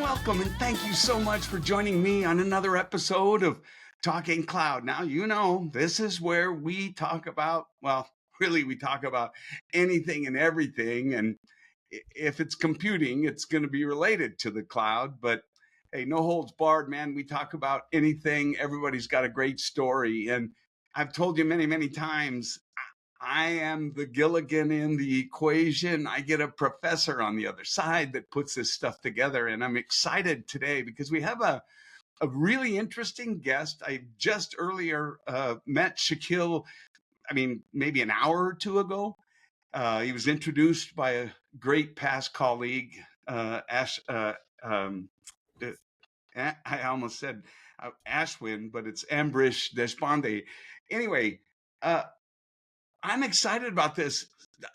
welcome, and thank you so much for joining me on another episode of Talking Cloud. Now, this is where we talk about, well, really, we talk about anything and everything. And if it's computing, it's going to be related to the cloud. But hey, no holds barred, man. We talk about anything. Everybody's got a great story. And I've told you many, many times, I am the Gilligan in the equation. I get a professor on the other side that puts this stuff together. And I'm excited today because we have a really interesting guest. I just earlier met Shikhil, maybe an hour or two ago. He was introduced by a great past colleague, um, I almost said Ashwin, but it's Ambrish Deshpande. Anyway, I'm excited about this.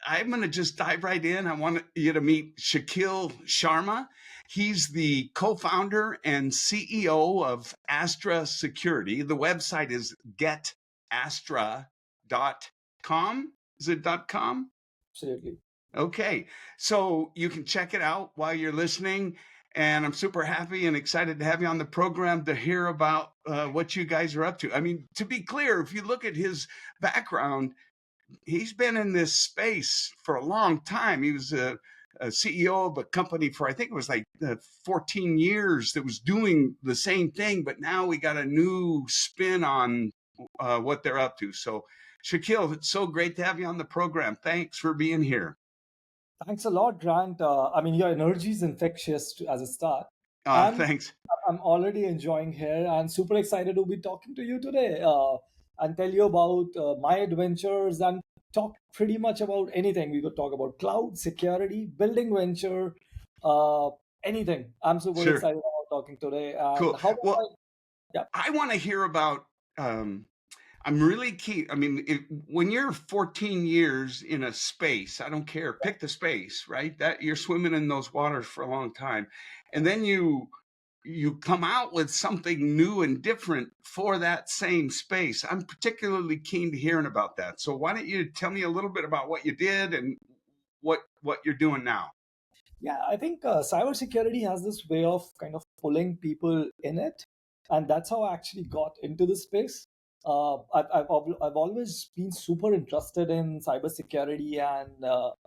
I'm going to just dive right in. I want you to meet Shikhil Sharma. He's the co-founder and CEO of Astra Security. The website is getastra.com. Is it .com? Absolutely. Okay. So you can check it out while you're listening. And I'm super happy and excited to have you on the program to hear about what you guys are up to. I mean, to be clear, if you look at his background, he's been in this space for a long time. He was a CEO of a company for, I think it was like 14 years that was doing the same thing, but now we got a new spin on what they're up to. So Shikhil, it's so great to have you on the program. Thanks for being here. Thanks a lot, Grant. Your energy is infectious as a start. And Thanks. I'm already enjoying here and super excited to be talking to you today and tell you about my adventures and talk pretty much about anything. We could talk about cloud, security, building venture, anything. I'm super Sure. excited about talking today. And Cool. how about Well, yeah. I want to hear about, I'm really keen. I mean, when you're 14 years in a space, I don't care, pick the space, right? That you're swimming in those waters for a long time. And then you come out with something new and different for that same space. I'm particularly keen to hearing about that. So why don't you tell me a little bit about what you did and what you're doing now? Yeah, I think cybersecurity has this way of kind of pulling people in it, and that's how I actually got into the space. I've always been super interested in cybersecurity and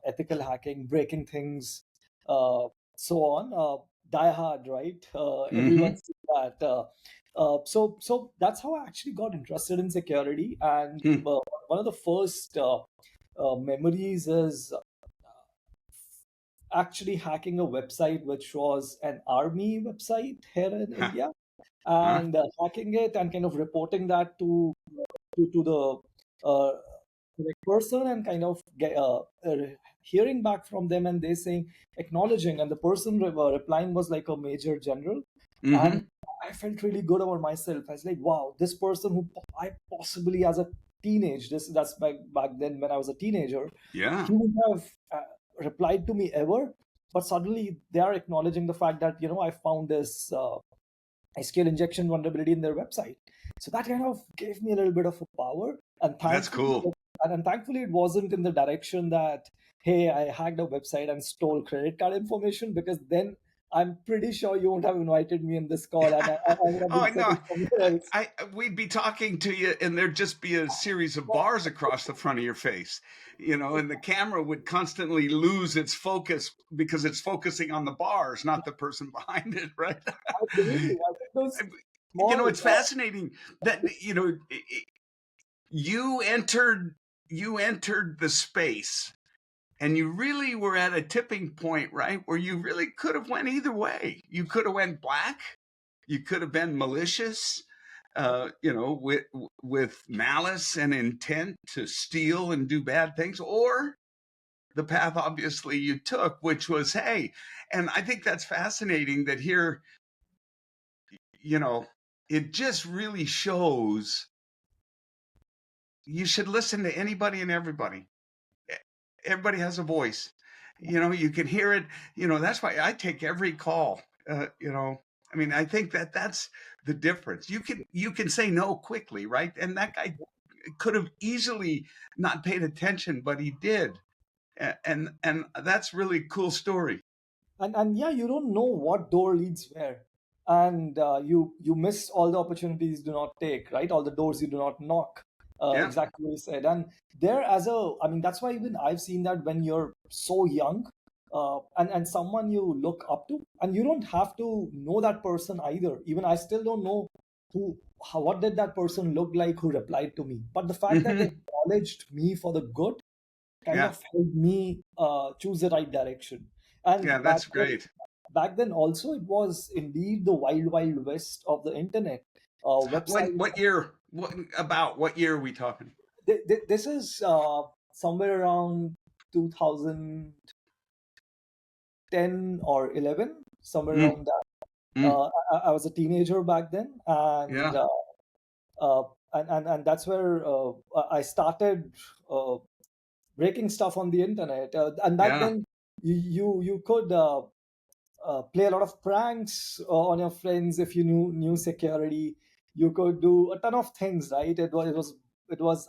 ethical hacking, breaking things, so on. Die hard, right? Mm-hmm. Everyone's that. So that's how I actually got interested in security. And Hmm. one of the first memories is actually hacking a website which was an army website here in Huh. India, Huh? and hacking it and kind of reporting that to the uh, correct person and kind of hearing back from them and they saying acknowledging and the person replying was like a major general, Mm-hmm. and I felt really good about myself. I was like, wow, this person who I possibly as a teenage, that's back then when I was a teenager, Yeah. he would have replied to me ever, but suddenly they are acknowledging the fact that I found this SQL injection vulnerability in their website. So that kind of gave me a little bit of a power, and That's thankfully, cool. and thankfully it wasn't in the direction that, hey, I hacked a website and stole credit card information, because then I'm pretty sure you won't have invited me in this call, and I would have been Oh no, sitting somewhere else. we'd be talking to you, and there'd just be a series of bars across the front of your face, and the camera would constantly lose its focus because it's focusing on the bars, not the person behind it, right? Absolutely, I think those small It's fascinating that you entered the space, and you really were at a tipping point, right, where you really could have went either way. You could have went black, you could have been malicious, with malice and intent to steal and do bad things, or the path obviously you took, which was, hey. And I think that's fascinating that here, you know it just really shows you should listen to anybody and everybody. Everybody has a voice. You can hear it. That's why I take every call. I think that's the difference. You can say no quickly, right? And that guy could have easily not paid attention, but he did. And that's really cool story. and yeah, you don't know what door leads where, and you miss all the opportunities you do not take, right? All the doors you do not knock. Yeah. Exactly what you said. And there, as a, I mean, that's why even I've seen that when you're so young, and someone you look up to, and you don't have to know that person either. Even I still don't know what did that person look like who replied to me, but the fact that they Hmm. acknowledged me for the good kind Yeah. of helped me choose the right direction. And Yeah. That's great. back then also, it was indeed the wild west of the internet. When, Websites. what year, what year are we talking? This is somewhere around 2010 or 11, somewhere Mm, around that. mm, I was a teenager back then, yeah. uh, and that's where I started breaking stuff on the internet. And back Yeah. then, you could play a lot of pranks on your friends if you knew security. You could do a ton of things, right? It was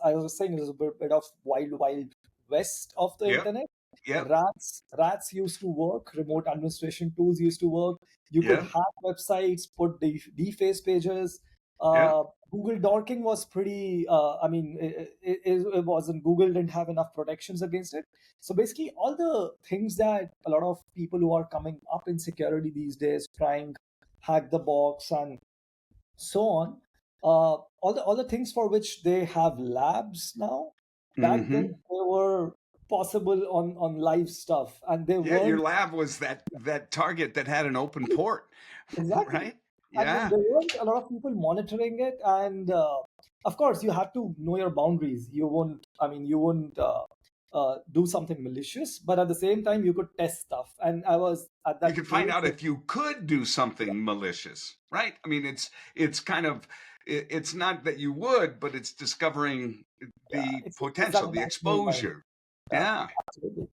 I was saying, it was a bit of wild west of the Yep. internet. Yep. Rats used to work, remote administration tools used to work. You could Yep. hack websites, put deface pages. Yep. uh, Google dorking was pretty, I mean, it wasn't, Google didn't have enough protections against it. So basically, all the things that a lot of people who are coming up in security these days, trying hack the box and so on, all the things for which they have labs now, back then Hmm. they were possible on live stuff, and they Yeah. Your weren't. lab was that target that had an open port, Exactly. right? And Yeah. there weren't a lot of people monitoring it, and of course, you have to know your boundaries. You won't do something malicious, but at the same time, you could test stuff. And I was at You that could find age. out if you could do something malicious, right? I mean, it's kind of it's not that you would, but it's discovering Yeah, the it's that potential, the national mind. exposure. Yeah, Yeah. absolutely.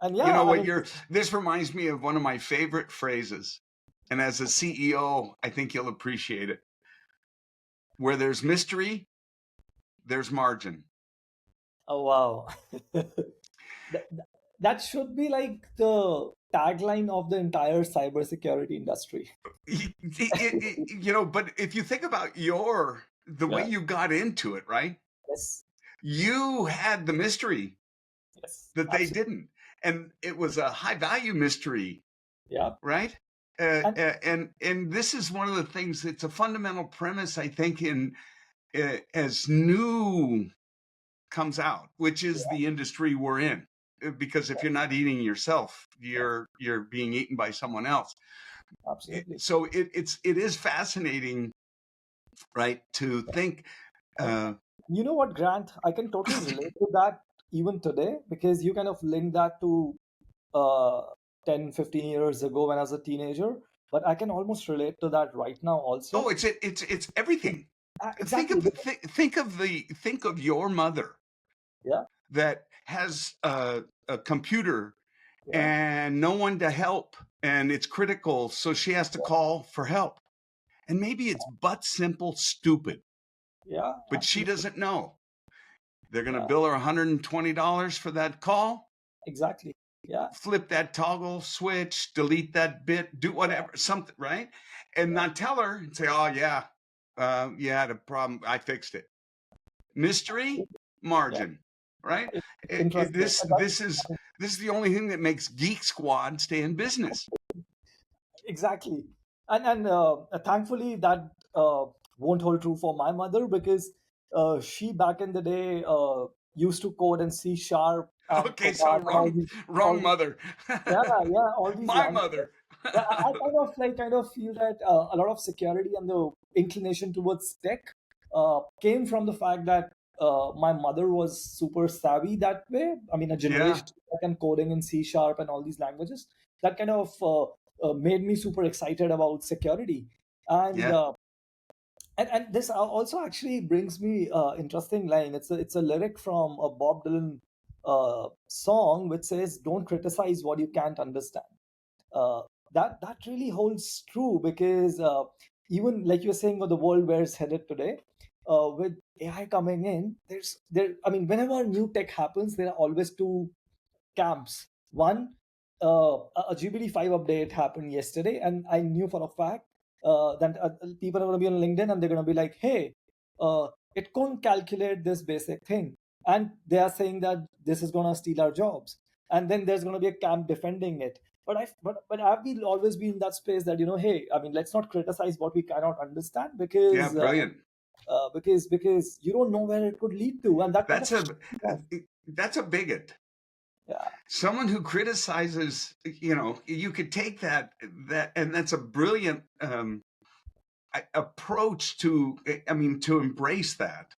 And You yeah, know I what mean, you're this reminds me of one of my favorite phrases. And as a CEO, I think you'll appreciate it. Where there's mystery, there's margin. oh wow. that, that should be like the tagline of the entire cybersecurity industry. But if you think about the way Yeah. you got into it, right? Yes. You had the mystery Yes. that they Absolutely. didn't. And it was a high value mystery, Yeah. right? And And this is one of the things. It's a fundamental premise, I think, in as new comes out, which is yeah, the industry we're in. Because if you're not eating yourself, you're being eaten by someone else. absolutely. So it is fascinating, right? To think. And Uh, you know what, Grant? I can totally relate to that even today, because you kind of link that to uh, 10, 15 years ago when I was a teenager. But I can almost relate to that right now oh, also. it's everything. Think Exactly. of think of your mother Yeah. that has a computer Yeah. and no one to help, and it's critical, so she has to call for help. And maybe it's but simple stupid, Yeah. but she Absolutely. doesn't know. They're going to Yeah. bill her $120 for that call. Exactly. Yeah. Flip that toggle switch, delete that bit, do Yeah. whatever, something, right? And Yeah. not tell her and say, "Oh yeah, you had a problem. I fixed it." Mystery, Yeah. margin, right? Interesting. This is the only thing that makes Geek Squad stay in business. Exactly. And thankfully that won't hold true for my mother, because she back in the day used to code in C# and Okay, so Cobalt and all wrong these, mother. yeah, all these My languages. mother. Yeah, I kind of feel that a lot of security and the inclination towards tech came from the fact that my mother was super savvy that way. I mean, a Yeah, generation that can coding in C# and all these languages, that kind of made me super excited about security. And yeah. uh, and this also actually brings me interesting line. It's a lyric from a Bob Dylan song which says, "Don't criticize what you can't understand." uh, that really holds true, because even like you're saying, with the world where it's headed today, with AI coming in, I mean, whenever new tech happens, there are always two camps. One, a GPT-5 update happened yesterday, and I knew for a fact that people are going to be on LinkedIn and they're going to be like, "Hey, it couldn't calculate this basic thing," and they are saying that this is going to steal our jobs, and then there's going to be a camp defending it. But I've been always been in that space that, hey, I mean, let's not criticize what we cannot understand, Yeah, brilliant. because you don't know where it could lead to, and that kind of That's a that's a bigot. yeah. Someone who criticizes, you could take that, and that's a brilliant approach to, to embrace that,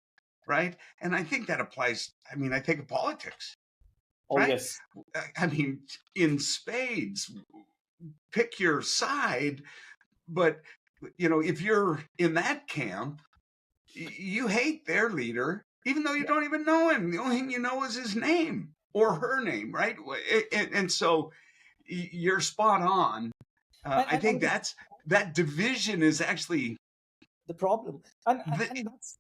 right? And I think that applies. I think of politics, Oh right? yes. I mean, in spades, pick your side, but if you're in that camp, you hate their leader, even though you don't even know him. The only thing you know is his name or her name, right? And so you're spot on. I think And that division is actually the problem, and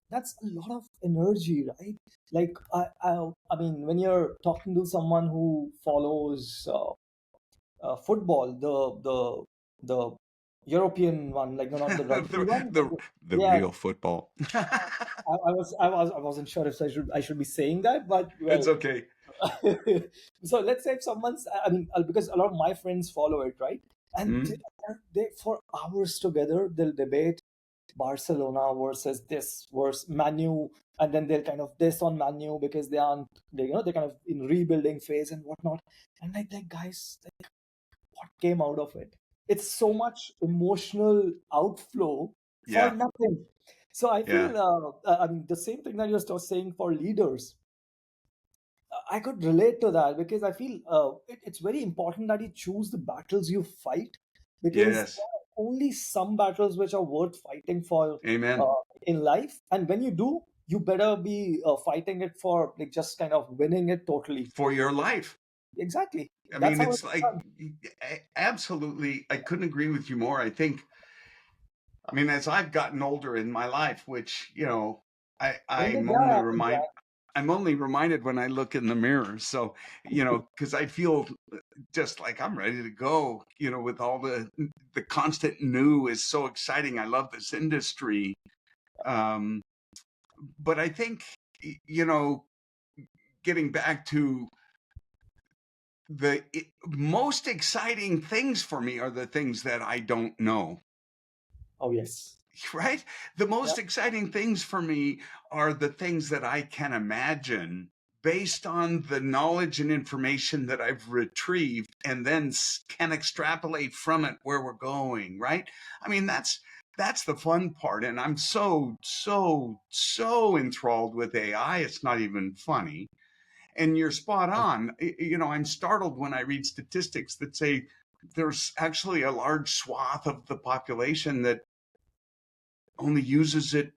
that's a lot of energy, right? Like I mean, when you're talking to someone who follows football, the European one, like, no, not the rugby the, one, but the the yeah. real football. I wasn't sure if I should be saying that, but It's well. okay. So let's say if someone's, I mean, because a lot of my friends follow it, right? And Mm. they for hours together they'll debate Barcelona versus this versus Manu, and then they'll kind of diss on Manu because they're kind of in rebuilding phase and whatnot. And like guys, like, what came out of it? It's so much emotional outflow for Yeah, nothing. So I yeah, feel, I mean, the same thing that you're saying for leaders, I could relate to that, because I feel it's very important that you choose the battles you fight, because yes. there are only some battles which are worth fighting for Amen. in life. And when you do, you better be fighting it for, like, just kind of winning it totally. For your life. Exactly. I That's mean, how it's it's like, done. absolutely, I couldn't agree with you more. I think, as I've gotten older in my life, which, I, When did I'm that only happen, remind, Jack? I'm only reminded when I look in the mirror. So, because I feel just like I'm ready to go, with all the constant new is so exciting. I love this industry. Um, but I think, getting back to the most exciting things for me are the things that I don't know. Oh yes. Right? The Yeah. most exciting things for me are the things that I can imagine based on the knowledge and information that I've retrieved, and then can extrapolate from it where we're going, right? That's the fun part. And I'm so enthralled with AI. It's not even funny. And you're spot on. I'm startled when I read statistics that say there's actually a large swath of the population that only uses it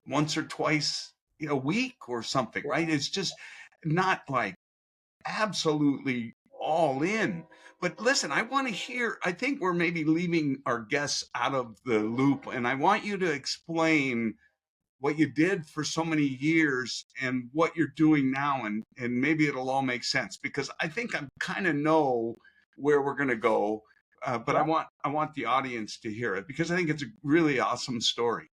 once or twice a week or something, right? It's just not like absolutely all in. But listen, I want to hear, I think we're maybe leaving our guests out of the loop, and I want you to explain what you did for so many years and what you're doing now, and maybe it'll all make sense, because I think I kind of know where we're going to go, but I Yeah. want the audience to hear it, because I think it's a really awesome story.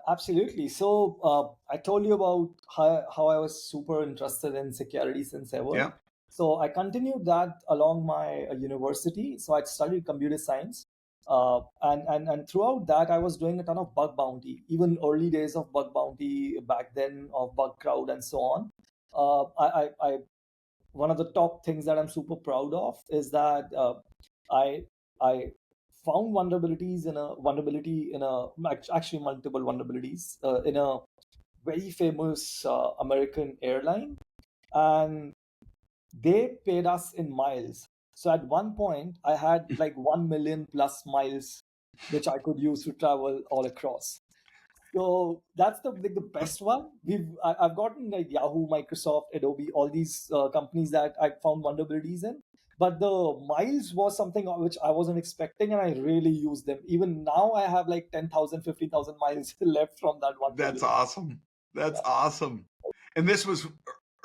Absolutely. So I told you about how I was super interested in security since ever. Yeah. So I continued that along my university. So I studied computer science, and throughout that I was doing a ton of bug bounty, even early days of bug bounty back then, of bug crowd and so on. I One of the top things that I'm super proud of is that I I found vulnerability in a actually multiple vulnerabilities in a very famous American airline, and they paid us in miles. So at one point, I had like 1 million plus miles, which I could use to travel all across. So that's the best one. I've gotten like Yahoo, Microsoft, Adobe, all these companies that I found vulnerabilities in. But the miles was something which I wasn't expecting, and I really used them. Even now, I have like 10,000, 15,000 miles left from that one That's vulnerability. awesome. That's awesome. And this was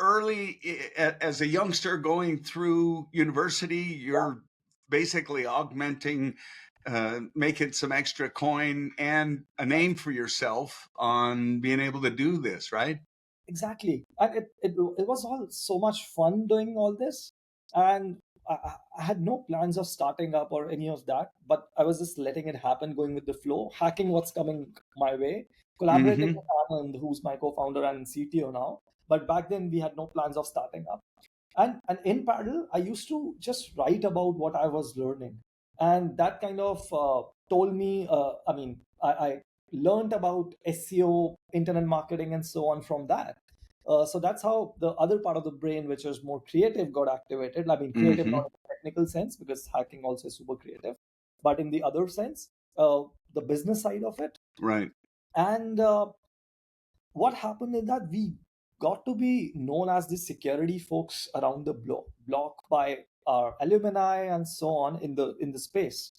early as a youngster going through university, Yeah, you're basically augmenting, making some extra coin and a name for yourself on being able to do this, right? exactly. And it was all so much fun doing all this. And I had no plans of starting up or any of that, but I was just letting it happen, going with the flow, hacking what's coming my way, collaborating Hmm. with Anand, who's my co-founder and CTO now. But back then we had no plans of starting up. And in parallel, I used to just write about what I was learning, and that kind of told me. I learned about SEO, internet marketing, and so on from that. So that's how the other part of the brain, which is more creative, got activated. I mean, creative not Hmm. in the technical sense, because hacking also is super creative, but in the other sense, the business side of it. Right. And what happened is that we got to be known as the security folks around the block by our alumni and so on in the space.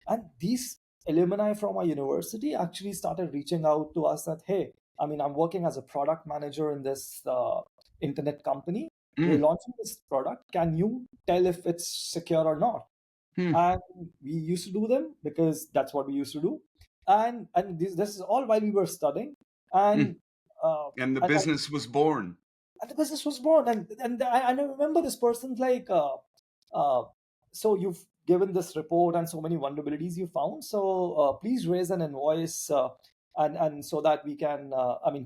And these alumni from our university actually started reaching out to us that, hey, I mean, I'm working as a product manager in this internet company. We're Mm. launching this product. Can you tell if it's secure or not? Hmm. And we used to do them because that's what we used to do. And this is all while we were studying. Mm. And uh, And the and, and business was born. and the business was born. And I remember this person's like, uh, so you've given this report and so many vulnerabilities you found, so please raise an invoice, and so that we can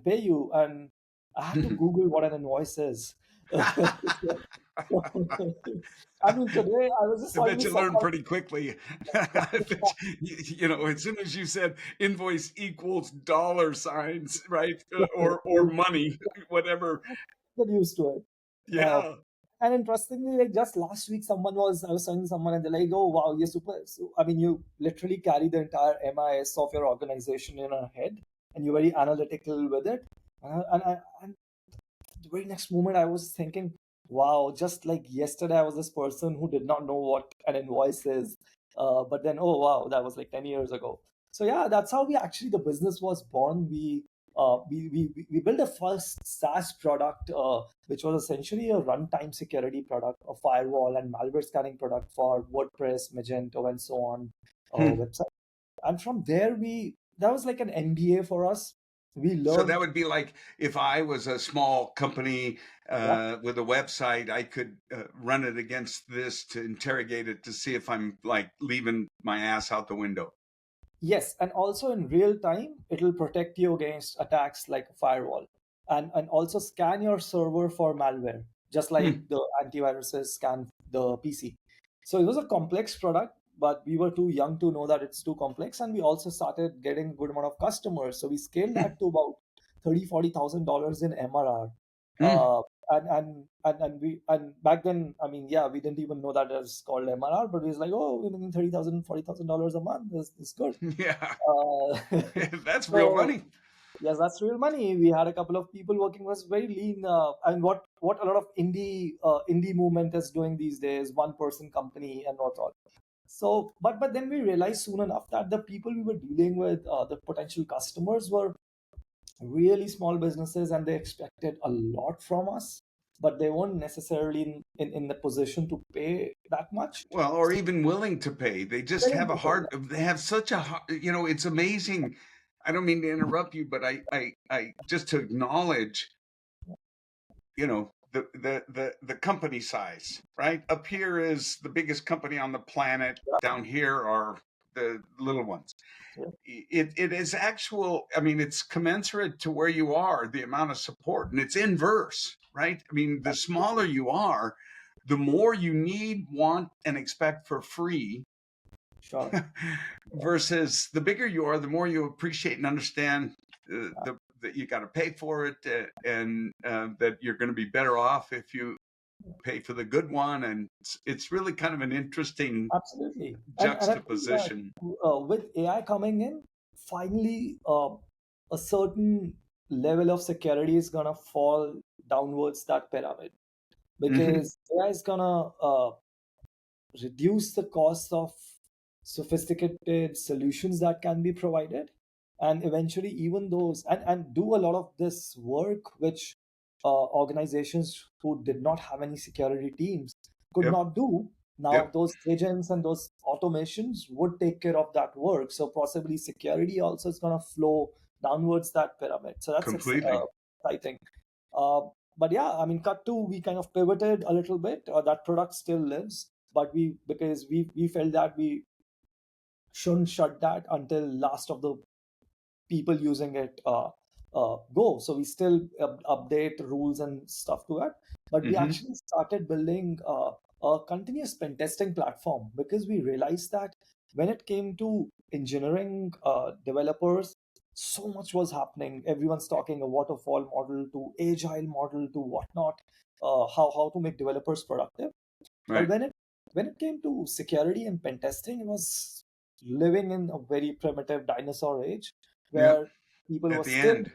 pay you. And I had to Google what an invoice is. I mean, today I was just I bet finally you learned someone. pretty quickly. I bet as soon as you said invoice equals dollar signs, right? Or money, whatever. Get used to it. Uh, Yeah. and interestingly, like just last week, I was telling someone, and they're like, "Oh wow, you're super." So, I mean, you literally carry the entire MIS of your organization in your head, and you're very analytical with it. And the very next moment, I was thinking, "Wow!" Just like yesterday, I was this person who did not know what an invoice is, but then, oh wow, that was like 10 years ago. So yeah, that's how we actually the business was born. We built a first SaaS product, which was essentially a runtime security product, a firewall and malware scanning product for WordPress, Magento, and so on Hmm. website. And from there, we that was like an MBA for us. We So that learned, would be like if I was a small company yeah, with a website, I could run it against this to interrogate it to see if I'm like leaving my ass out the window. yes, and also in real time, it'll protect you against attacks like a firewall, and also scan your server for malware, just like Hmm. the antiviruses scan the PC. So it was a complex product, but we were too young to know that it's too complex, and we also started getting a good amount of customers. So we scaled Hmm. that to about $30,000-40,000 in MRR. Hmm. And back then, I mean, yeah, we didn't even know that it was called MRR, but we was like, oh, we're making $30,000, $40,000 a month. This is good. Yeah. Uh, That's real so money. yes, that's real money. We had a couple of people working was very lean. And what a lot of indie movement is doing these days, one person company and what's all. So, but then we realized soon enough that the people we were dealing with, the potential customers, were really small businesses, and they expected a lot from us, but they weren't necessarily in the position to pay that much. Well, or even willing to pay. They just Willing have a to pay. hard, they have such a hard, it's amazing. I don't mean to interrupt you, but I just to acknowledge, the company size, right? Up here is the biggest company on the planet. Yeah, Down here are the little ones. yeah, It is actual, I mean, it's commensurate to where you are, the amount of support, and it's inverse, right? I mean, the smaller absolutely. you are, the more you need, want, and expect for free Sure. versus the bigger you are, the more you appreciate and understand that you got to pay for it, and that you're going to be better off if you pay for the good one. And it's really kind of an interesting Absolutely. And I think that juxtaposition. with AI coming in, finally, a certain level of security is gonna fall downwards that pyramid, Hmm. because AI is gonna reduce the cost of sophisticated solutions that can be provided, and eventually even those, and do a lot of this work which organizations who did not have any security teams could Yep. not do. Now Yep. those agents and those automations would take care of that work. So possibly security also is going to flow downwards that pyramid. So that's Completely. exciting. Uh, but yeah, I mean, cut to we kind of pivoted a little bit. That product still lives, but because we felt that we shouldn't shut that until last of the people using it go. So we still update rules and stuff to it, but we Hmm. actually started building a continuous pen testing platform because we realized that when it came to engineering developers, so much was happening. Everyone's talking a waterfall model to agile model to whatnot, how to make developers productive. But Right. when it came to security and pen testing, it was living in a very primitive dinosaur age Yep. where people At were the still, end.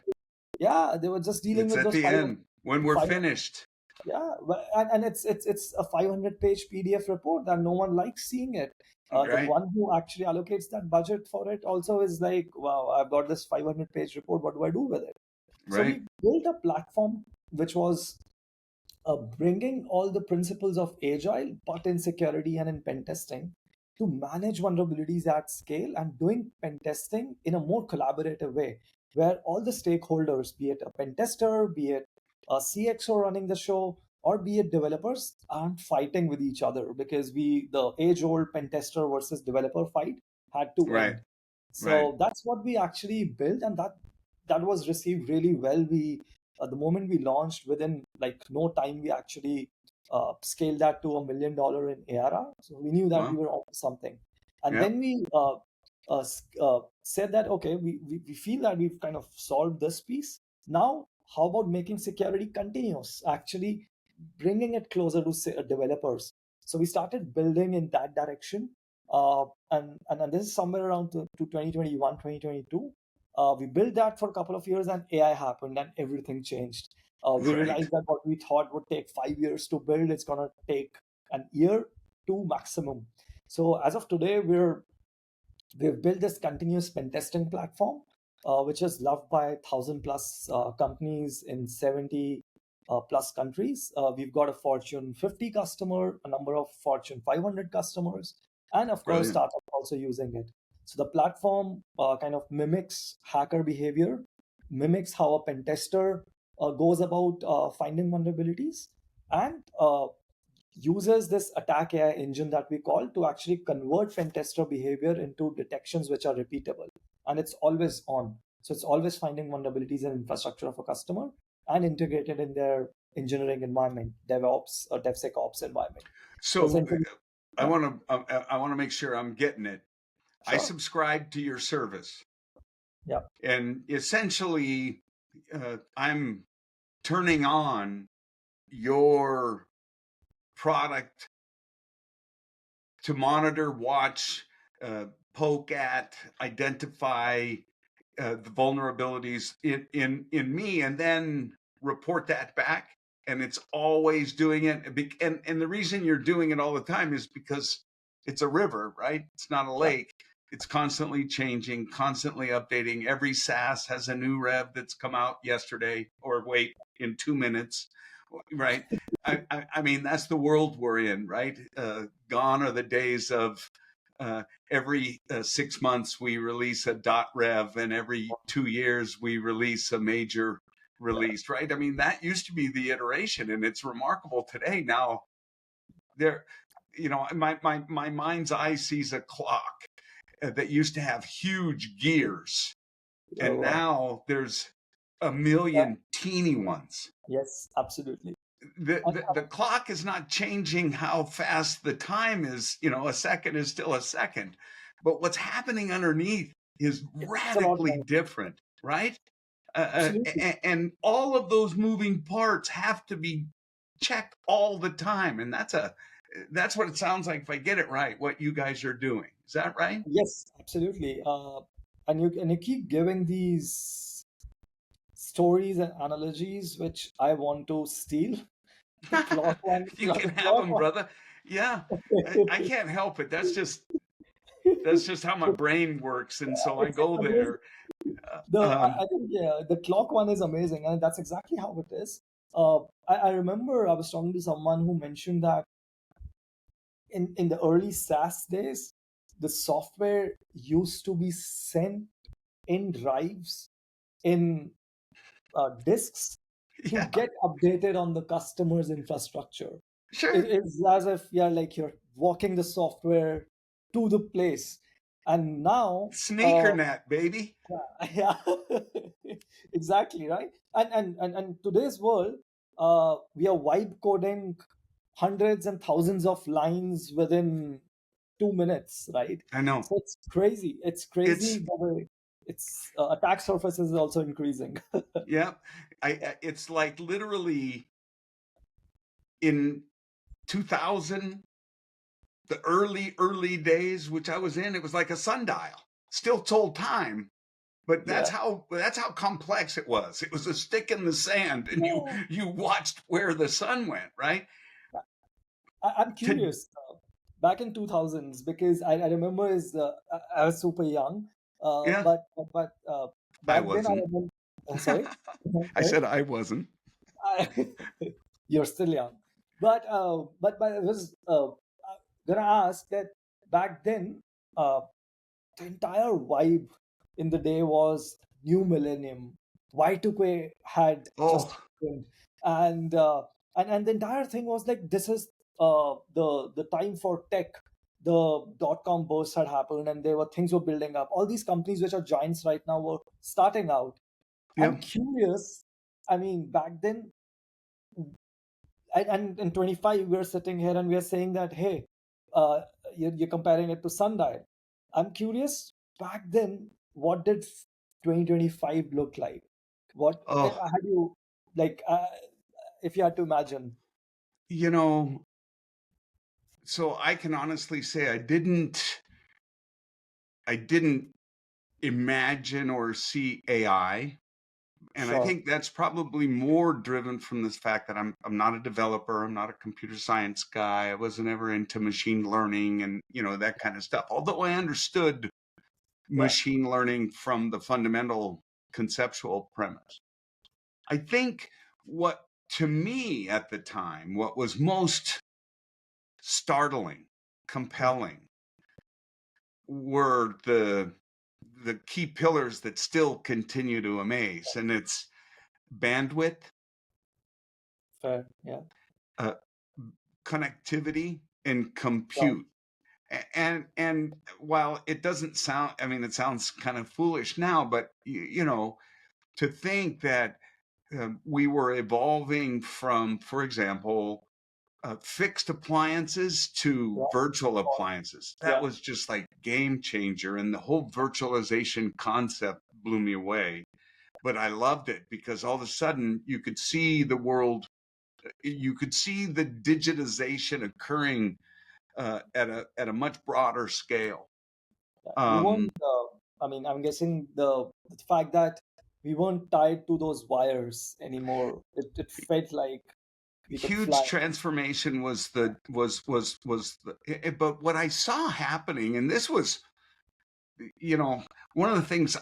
yeah, they were just dealing It's with at those the end when we're 500, finished. yeah, and it's a 500-page PDF report that no one likes seeing it. The Right. one who actually allocates that budget for it also is like, wow, I've got this 500-page report. What do I do with it? So Right. we built a platform which was bringing all the principles of agile, but in security and in pen testing, to manage vulnerabilities at scale and doing pen testing in a more collaborative way, where all the stakeholders, be it a pen tester, be it a CXO running the show, or be it developers, aren't fighting with each other because the age-old pen tester versus developer fight had to Right. end. Right. So that's what we actually built, and that was received really well. We the moment we launched, within like no time, we actually scaled that to $1 million in ARR. So we knew that we Well. were on something. And Yep. then we said that, okay, we feel that we've kind of solved this piece. Now, how about making security continuous? Actually, bringing it closer to developers. So we started building in that direction. And this is somewhere around to 2021, 2022. We built that for a couple of years, and AI happened, and everything changed. We Right. realized that what we thought would take 5 years to build, it's gonna take an year to maximum. So as of today, we've built this continuous pen testing platform, which is loved by 1,000 plus companies in 70 plus countries. We've got a Fortune 50 customer, a number of Fortune 500 customers, and of course, Brilliant. startups also using it. So the platform kind of mimics hacker behavior, mimics how a pen tester goes about finding vulnerabilities, and uses this attack AI engine that we call to actually convert pen tester behavior into detections which are repeatable. And it's always on. So it's always finding vulnerabilities in infrastructure of a customer and integrated in their engineering environment, DevOps or DevSecOps environment. So So essentially, I yeah, want to I want to make sure I'm getting it. I sure. subscribe to your service, Yeah, and essentially, I'm turning on your product to monitor, watch, poke at, identify the vulnerabilities in me, and then report that back. And it's always doing it. And the reason you're doing it all the time is because it's a river, right? It's not a yeah. lake. It's constantly changing, constantly updating. Every SaaS has a new rev that's come out yesterday, or wait, in 2 minutes, right? I mean, that's the world we're in, right? Gone are the days of every 6 months we release a .rev, and every 2 years we release a major release, right? I mean, that used to be the iteration, and it's remarkable today. Now, there, my mind's eye sees a clock that used to have huge gears, Oh, and wow. now there's a Yeah, million teeny ones. yes, absolutely. the, And, the the clock is not changing how fast the time is. A second is still a second, but what's happening underneath is it's a lot radically more. different, right? Absolutely. And all of those moving parts have to be checked all the time, and that's what it sounds like, if I get it right, what you guys are doing. Is that right? Yes, absolutely. And you keep giving these stories and analogies which I want to steal. Clock one, You can have clock them, one. brother. Yeah, I can't help it. That's just how my brain works, and so I It's go amazing. there. Uh, I um, think, yeah, the clock one is amazing, and that's exactly how it is. I remember I was talking to someone who mentioned that in the early SaaS days, the software used to be sent in drives, in disks, to Yeah, get updated on the customer's infrastructure. sure. It's as if you're walking the software to the place. And now, Sneakernet, baby. yeah, exactly, right. And today's world, we are vibe coding hundreds and thousands of lines within 2 minutes, right? I know. So it's crazy. It's crazy It's the way it's attack surface is also increasing. yeah. Yeah, It's like literally in 2000, the early days, which I was in, it was like a sundial. Still told time, but yeah. that's how complex it was. It was a stick in the sand, and Yeah. you watched where the sun went, right? I'm To curious. Back in 2000s, because I remember is I was super young, yeah, but I back then I wasn't. remember. Sorry, I sorry. said I wasn't. You're still young, but I was gonna ask that back then. The entire vibe in the day was new millennium. Y2K had just Oh, happened, and and the entire thing was like this is the time for tech. The dot-com burst had happened, and there were things were building up. All these companies which are giants right now were starting out. yeah. I'm curious. I mean, back then, and in 25 we're sitting here and we're saying that, hey, uh, you're comparing it to sundial. I'm curious, back then, what did 2025 look like? What Oh, had you, like, if you had to imagine? you know, so I can honestly say I didn't imagine or see AI. And I Sure. think that's probably more driven from this fact that I'm not a developer, I'm not a computer science guy. I wasn't ever into machine learning and that kind of stuff. Although I understood Yeah. machine learning from the fundamental conceptual premise. I think what to me at the time, what was most startling, Mm. compelling were the key pillars that still continue to amaze, and it's bandwidth, Fair. Yeah. uh, connectivity, and Yeah. compute. And while it doesn't sound, I mean, it sounds kind of foolish now, but to think that we were evolving from, for example, fixed appliances to Yeah. virtual appliances. That Yeah. was just like game changer, and the whole virtualization concept blew me away. But I loved it because all of a sudden you could see the world, you could see the digitization occurring at a much broader scale. Yeah. We Um, weren't. I mean, I'm guessing the fact that we weren't tied to those wires anymore. It felt like we could fly. Huge transformation was but what I saw happening, and this was, one of the things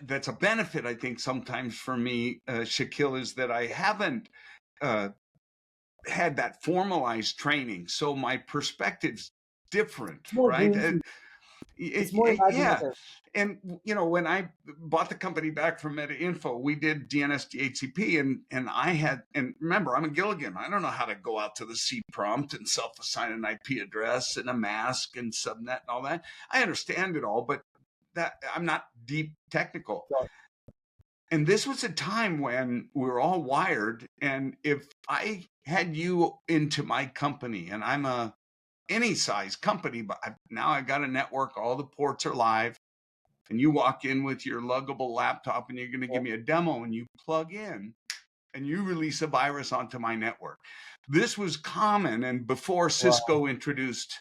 that's a benefit, I think, sometimes for me, Shaquille, is that I haven't uh, had that formalized training, so my perspective's different, It's more right? dreamsy. It's more Yeah, imaginative. and when I bought the company back from MetaInfo, we did DNS DHCP, and I had, and remember, I'm a Gilligan. I don't know how to go out to the C prompt and self-assign an IP address and a mask and subnet and all that. I understand it all, but that I'm not deep technical. Sure. And this was a time when we were all wired. And if I had you into my company, and I'm a any size company, but now I got a network, all the ports are live, and you walk in with your luggable laptop and you're going to Yeah. give me a demo, and you plug in and you release a virus onto my network. This was common, and before Wow. Cisco introduced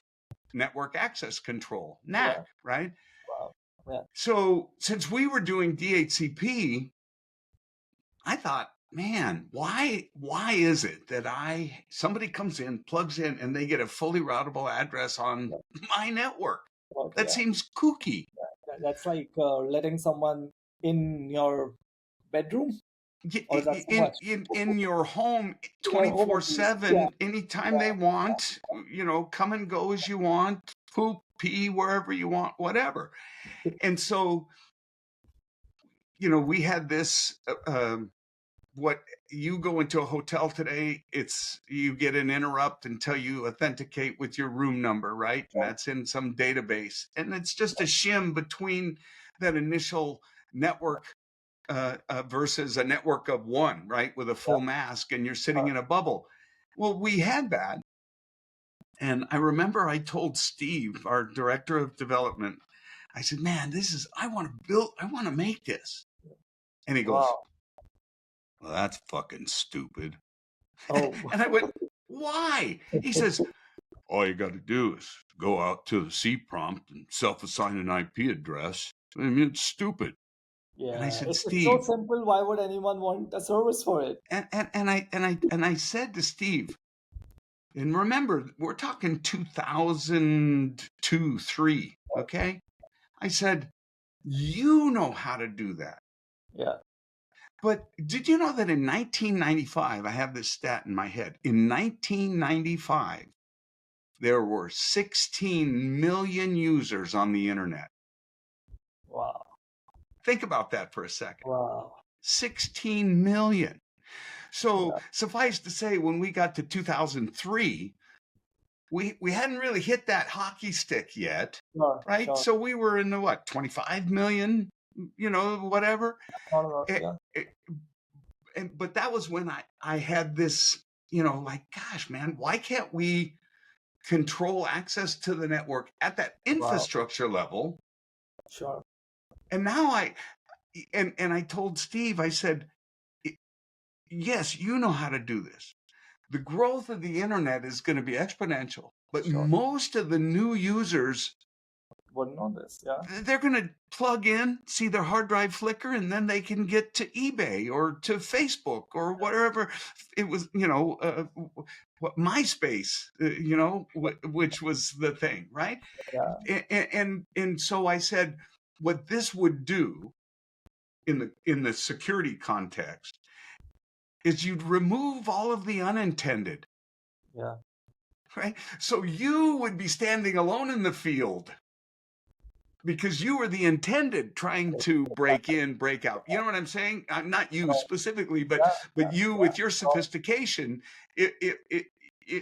network access control, NAC, Yeah. right? Wow. Yeah. So since we were doing DHCP, I thought, man, why is it that somebody comes in, plugs in, and they get a fully routable address on Yeah. my network? Okay. That Yeah. seems kooky. That's like letting someone in your bedroom. or is that too in much? in your home Yeah, home at least. Yeah, 24/7 anytime they yeah, want, come and go as you want, poop, pee wherever you want, whatever. And so, we had this what you go into a hotel today, it's you get an interrupt until you authenticate with your room number, right? And sure. that's in some database, and it's just a shim between that initial network versus a network of one, right, with a Yeah, full mask, and you're sitting uh, in a bubble. Well, we had that, and I remember I told Steve, our director of development, I said, "Man, I want to make this." And he goes, wow. "Well, that's fucking stupid." Oh, And I went, "Why?" He says, "All you got to do is go out to the C prompt and self-assign an IP address. I mean, it's stupid." And I yeah. said, It's so "Steve," simple. Why would anyone want a service for it? and I said to Steve, and remember, we're talking 2002, 3, okay? I said, "You know how to do that." Yeah. But did you know that in 1995, I have this stat in my head. In 1995, there were 16 million users on the internet. Wow. Think about that for a second. Wow. 16 million. So Yeah. suffice to say, when we got to 2003, we hadn't really hit that hockey stick yet, Sure. right? Sure. So we were in the what, 25 million, whatever. Not enough. It, Yeah. it, but that was when I had this, like, gosh, man, why can't we control access to the network at that Wow. infrastructure level? Sure. And now I told Steve, I said, yes, you know how to do this. The growth of the internet is going to be exponential, but Sure. most of the new users, Wouldn't know this. Yeah. they're going to plug in, see their hard drive flicker, and then they can get to eBay or to Facebook or whatever it was, what MySpace, which was the thing, right? Yeah. And so I said, what this would do in the security context is you'd remove all of the unintended, Yeah. right? So you would be standing alone in the field because you were the intended trying to break in, break out. You know what I'm saying? Not you Right. specifically, but Yeah. but you Yeah. with your Sure. sophistication,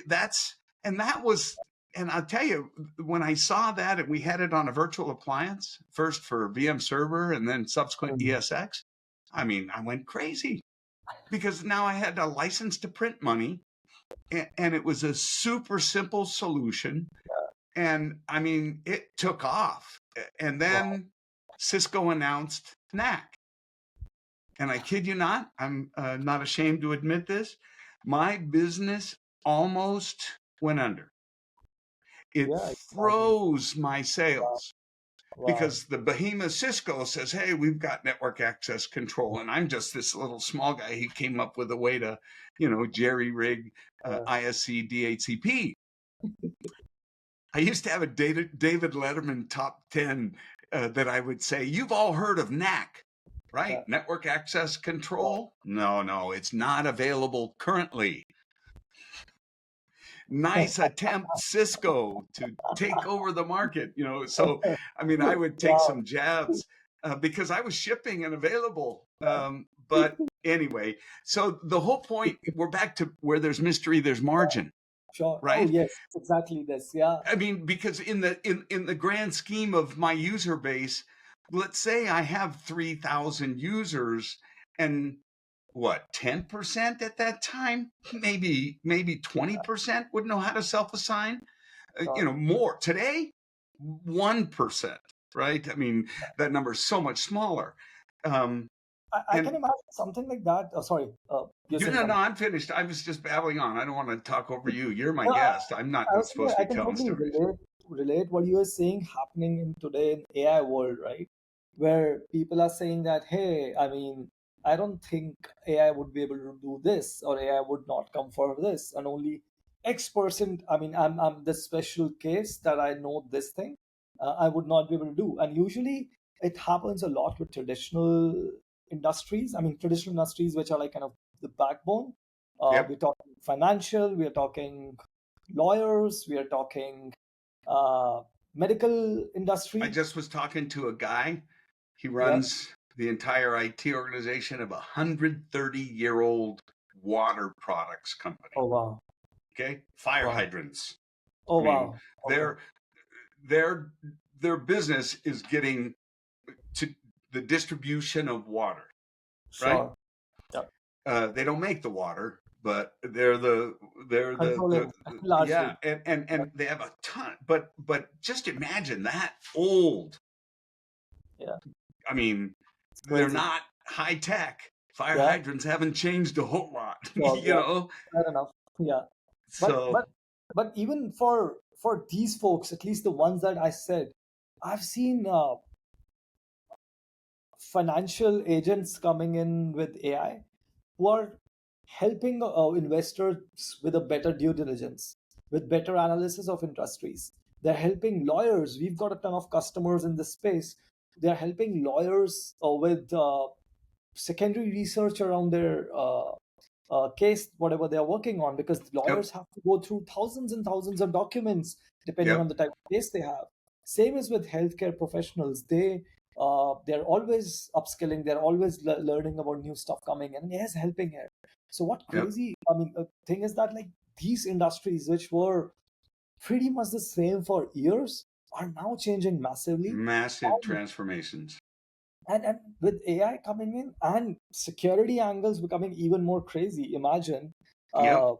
that's and that was. And I'll tell you, when I saw that, and we had it on a virtual appliance, first for VM server and then subsequent Mm. ESX, I mean, I went crazy because now I had a license to print money, and it was a super simple solution. And I mean, it took off. And Wow. then Cisco announced NAC. And I kid you not, I'm not ashamed to admit this. My business almost went under. It Yeah. I can imagine. froze my Wow. sales Wow. because the behemoth Cisco says, "Hey, we've got network access control." And I'm just this little small guy who came up with a way to, jerry rig Uh, ISC DHCP. I used to have a David Letterman top 10 that I would say, "You've all heard of NAC, yeah. right? Network Access Yeah. Control." No, it's not available currently. Nice attempt, Cisco, to take over the market. So I mean, I would take Wow. some jabs because I was shipping and available. But anyway, so the whole point, we're back to where there's mystery, there's margin, Sure. Oh, right? yes. Exactly this. Yeah. I mean, because in the grand scheme of my user base, let's say I have 3,000 users, and what, 10% at that time, maybe 20% would know how to self-assign. Sure. More today, 1%, right? I mean, that number is so much smaller. Um, I can and imagine something like that. Oh, sorry. You're saying no, something. I'm finished. I was just babbling on. I don't want to talk over you. You're my No, guest. I'm not I was saying supposed to I be can telling totally stories. relate what you were saying happening in today in AI world, right? Where people are saying that, hey, I mean, I don't think AI would be able to do this, or AI would not come for this, and only X percent. I mean, I'm the special case that I know this thing, I would not be able to do. And usually, it happens a lot with traditional industries. I mean, traditional industries, which are like kind of the backbone. Yep. We're talking financial, we are talking lawyers, we are talking uh, medical I industry. just was talking to a guy. He Yeah. runs the entire IT organization of a 130-year-old water products company. Oh wow. Okay, fire Wow. hydrants. Oh I mean, wow. Okay. their their their business is getting to the distribution of water, right? Sure. Yeah. They don't make the water, but they're the Controlling yeah, largely. Yeah. and they have a ton. But just imagine that old. Yeah. I mean, It's they're crazy. not high tech. Fire Yeah. hydrants haven't changed a whole lot, Sure. you Yeah. know. Fair enough. Yeah. But So but but even for these folks, at least the ones that I said, I've seen financial agents coming in with AI who are helping investors with a better due diligence, with better analysis of industries. They're helping lawyers. We've got a ton of customers in this space. They're helping lawyers with secondary research around their case, whatever they're working on, because yep, lawyers have to go through thousands and thousands of documents depending on yep, the type of case they have. Same as with healthcare professionals. They're always upskilling. They're always learning about new stuff coming in, and yes, helping here. So what yep. crazy? I mean, the thing is that like these industries, which were pretty much the same for years, are now changing massively. Massive transformations. And with AI coming in and security angles becoming even more crazy, imagine Yep, uh,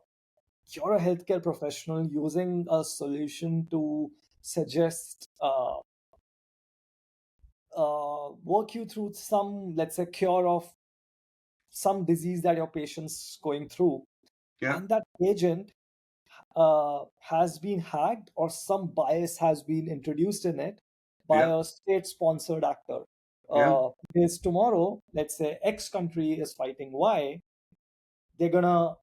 you're a healthcare professional using a solution to suggest work you through some, let's say, cure of some disease that your patient's going through, yep, and that agent has been hacked or some bias has been introduced in it by yep, a state-sponsored actor. yep, Because tomorrow, let's say X country is fighting Y, they're gonna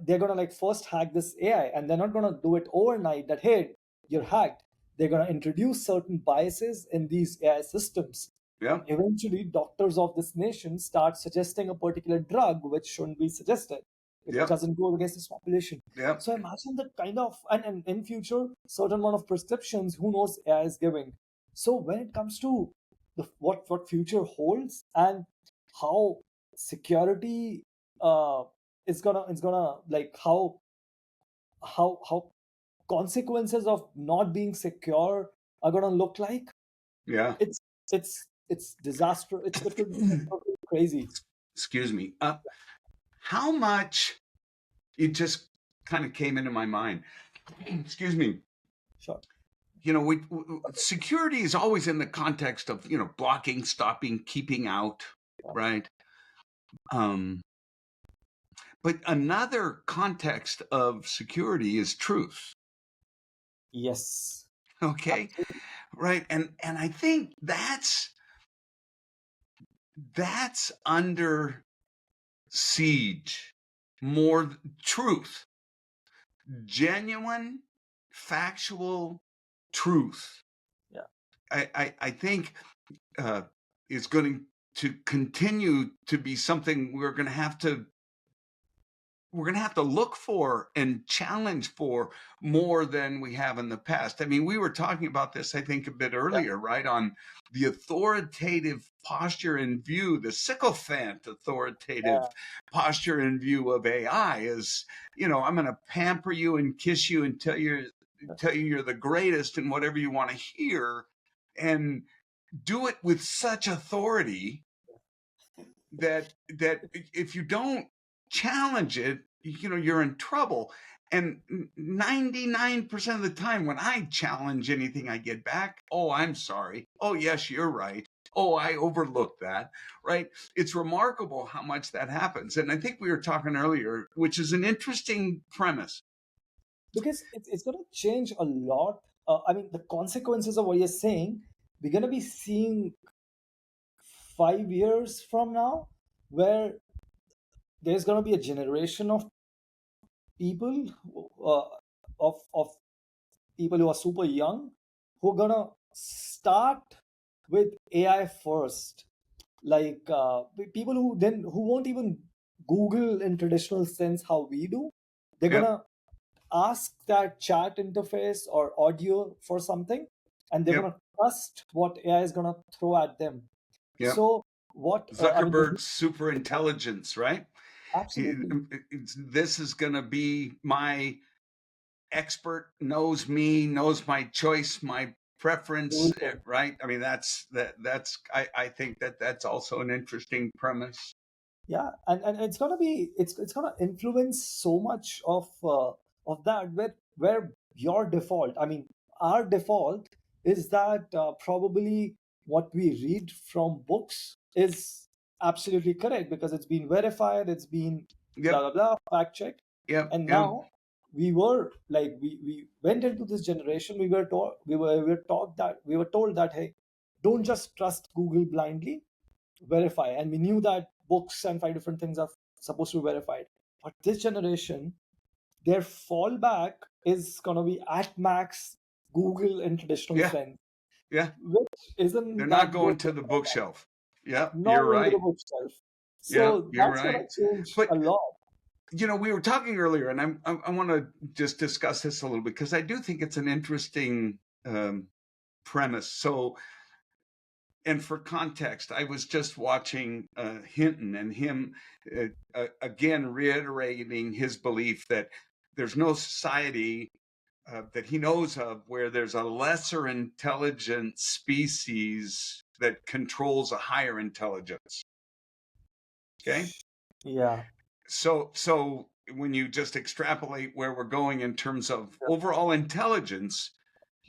they're gonna like first hack this AI, and they're not gonna do it overnight that hey, you're hacked. They're gonna introduce certain biases in these AI systems, and yep, eventually doctors of this nation start suggesting a particular drug which shouldn't be suggested, which yep, doesn't go against this population. yep, So imagine the kind of, and in future certain amount of prescriptions who knows AI is giving. So when it comes to what future holds and how security uh it's gonna like how consequences of not being secure are gonna look like, yeah. it's disaster. It could be totally crazy. Excuse me. How much? It just kind of came into my mind. Excuse me. Sure. Security is always in the context of blocking, stopping, keeping out, Yeah. right? Um, but another context of security is truth. Yes. Okay, Absolutely. right, and I think that's under siege. More truth, genuine, factual truth. Yeah. I think uh, is going to continue to be something we're going to have to look for and challenge for more than we have in the past. I mean, we were talking about this, I think, a bit Yeah. earlier, right? On the authoritative posture and view, the sycophant authoritative Yeah. posture and view of AI is, I'm going to pamper you and kiss you and tell you you're the greatest and whatever you want to hear, and do it with such authority that if you don't challenge it, you're in trouble. And 99% of the time when I challenge anything I get back, oh, I'm sorry. Oh, yes, you're right. Oh, I overlooked that, right? It's remarkable how much that happens. And I think we were talking earlier, which is an interesting premise. Because it's going to change a lot. I mean, the consequences of what you're saying, we're going to be seeing 5 years from now, where there's going to be a generation of people, uh, of people who are super young, who are gonna start with AI first. like people who won't even Google in traditional sense how we do. They're Yep. gonna ask that chat interface or audio for something, and they're Yep. gonna trust what AI is gonna throw at them. Yep. So what I mean, Zuckerberg's super intelligence, right? absolutely, This is going to be my expert, knows me, knows my choice, my preference, everything. right? I mean, I think that's also an interesting premise. Yeah, and it's gonna be it's gonna influence so much of that, where your default, I mean, our default is that probably what we read from books is absolutely correct because it's been verified, it's been blah Yep. blah blah fact checked. Yep. And Yep. now we were like we went into this generation, we were told that, hey, don't just trust Google blindly, verify. And we knew that books and five different things are supposed to be verified. But this generation, their fallback is going to be at max Google in traditional Yeah. sense, Yeah. which They're isn't not that going good. to the bookshelf. Yep. Not You're even to the right. bookshelf. Yep. So You're that's going right. to change But a lot. we were talking earlier, and I want to just discuss this a little bit because I do think it's an interesting um, premise. So, and for context, I was just watching Hinton and him again reiterating his belief that there's no society that he knows of where there's a lesser intelligent species that controls a higher intelligence. Okay, Yeah. so when you just extrapolate where we're going in terms of Yeah. overall intelligence,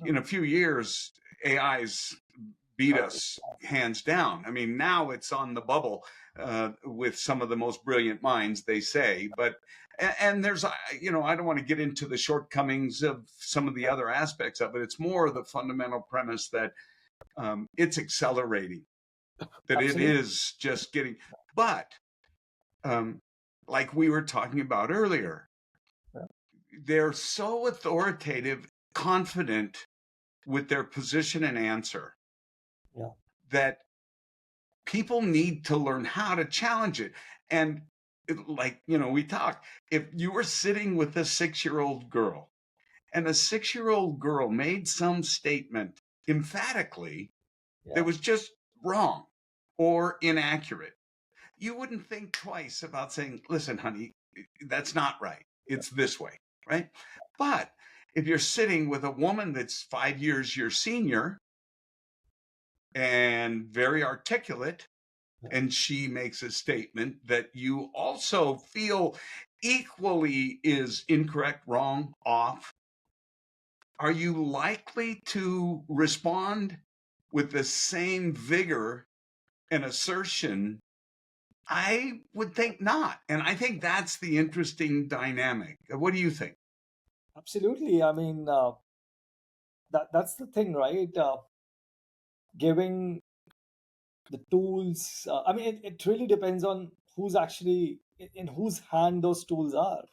in a few years, AI's beat Uh, us hands down. I mean, now it's on the bubble with some of the most brilliant minds, they say. But and there's, I don't want to get into the shortcomings of some of the other aspects of it. It's more the fundamental premise that it's accelerating, that it Absolutely. is just getting. But um, like we were talking about earlier, Yeah. they're so authoritative, confident with their position and answer Yeah. that people need to learn how to challenge it. And we talk, if you were sitting with a 6-year-old girl and a 6-year-old girl made some statement emphatically that Yeah. was just wrong or inaccurate, you wouldn't think twice about saying, listen, honey, that's not right. It's this way, right? But if you're sitting with a woman that's 5 years your senior and very articulate, Yeah. and she makes a statement that you also feel equally is incorrect, wrong, off, are you likely to respond with the same vigor and assertion? I would think not. And I think that's the interesting dynamic. What do you think? Absolutely. I mean, that's the thing, right? Giving the tools, I mean, it really depends on who's actually in whose hand those tools are,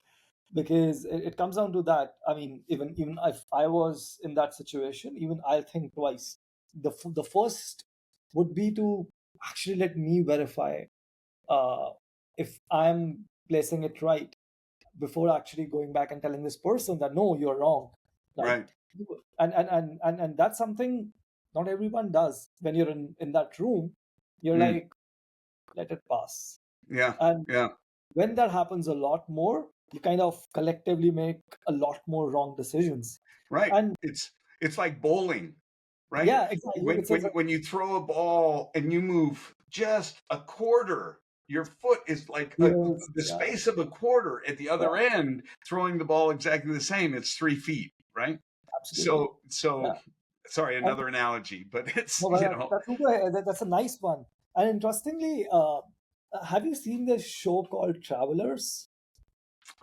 because it comes down to that. I mean, even if I was in that situation, even I'll think twice. The first would be to actually let me verify uh, if I'm placing it right, before actually going back and telling this person that no, you're wrong, right? Right. And that's something not everyone does. When you're in that room, you're Mm. like, let it pass. Yeah. And Yeah. when that happens a lot more, you kind of collectively make a lot more wrong decisions. Right. And It's like bowling, right? yeah, exactly. When you throw a ball and you move just a quarter, your foot is like Yes, the yeah, space of a quarter at the yeah, other end, throwing the ball exactly the same. It's 3 feet, right? absolutely. So Yeah. sorry, And another analogy, but it's no, but that's a nice one. And interestingly, have you seen this show called Travelers?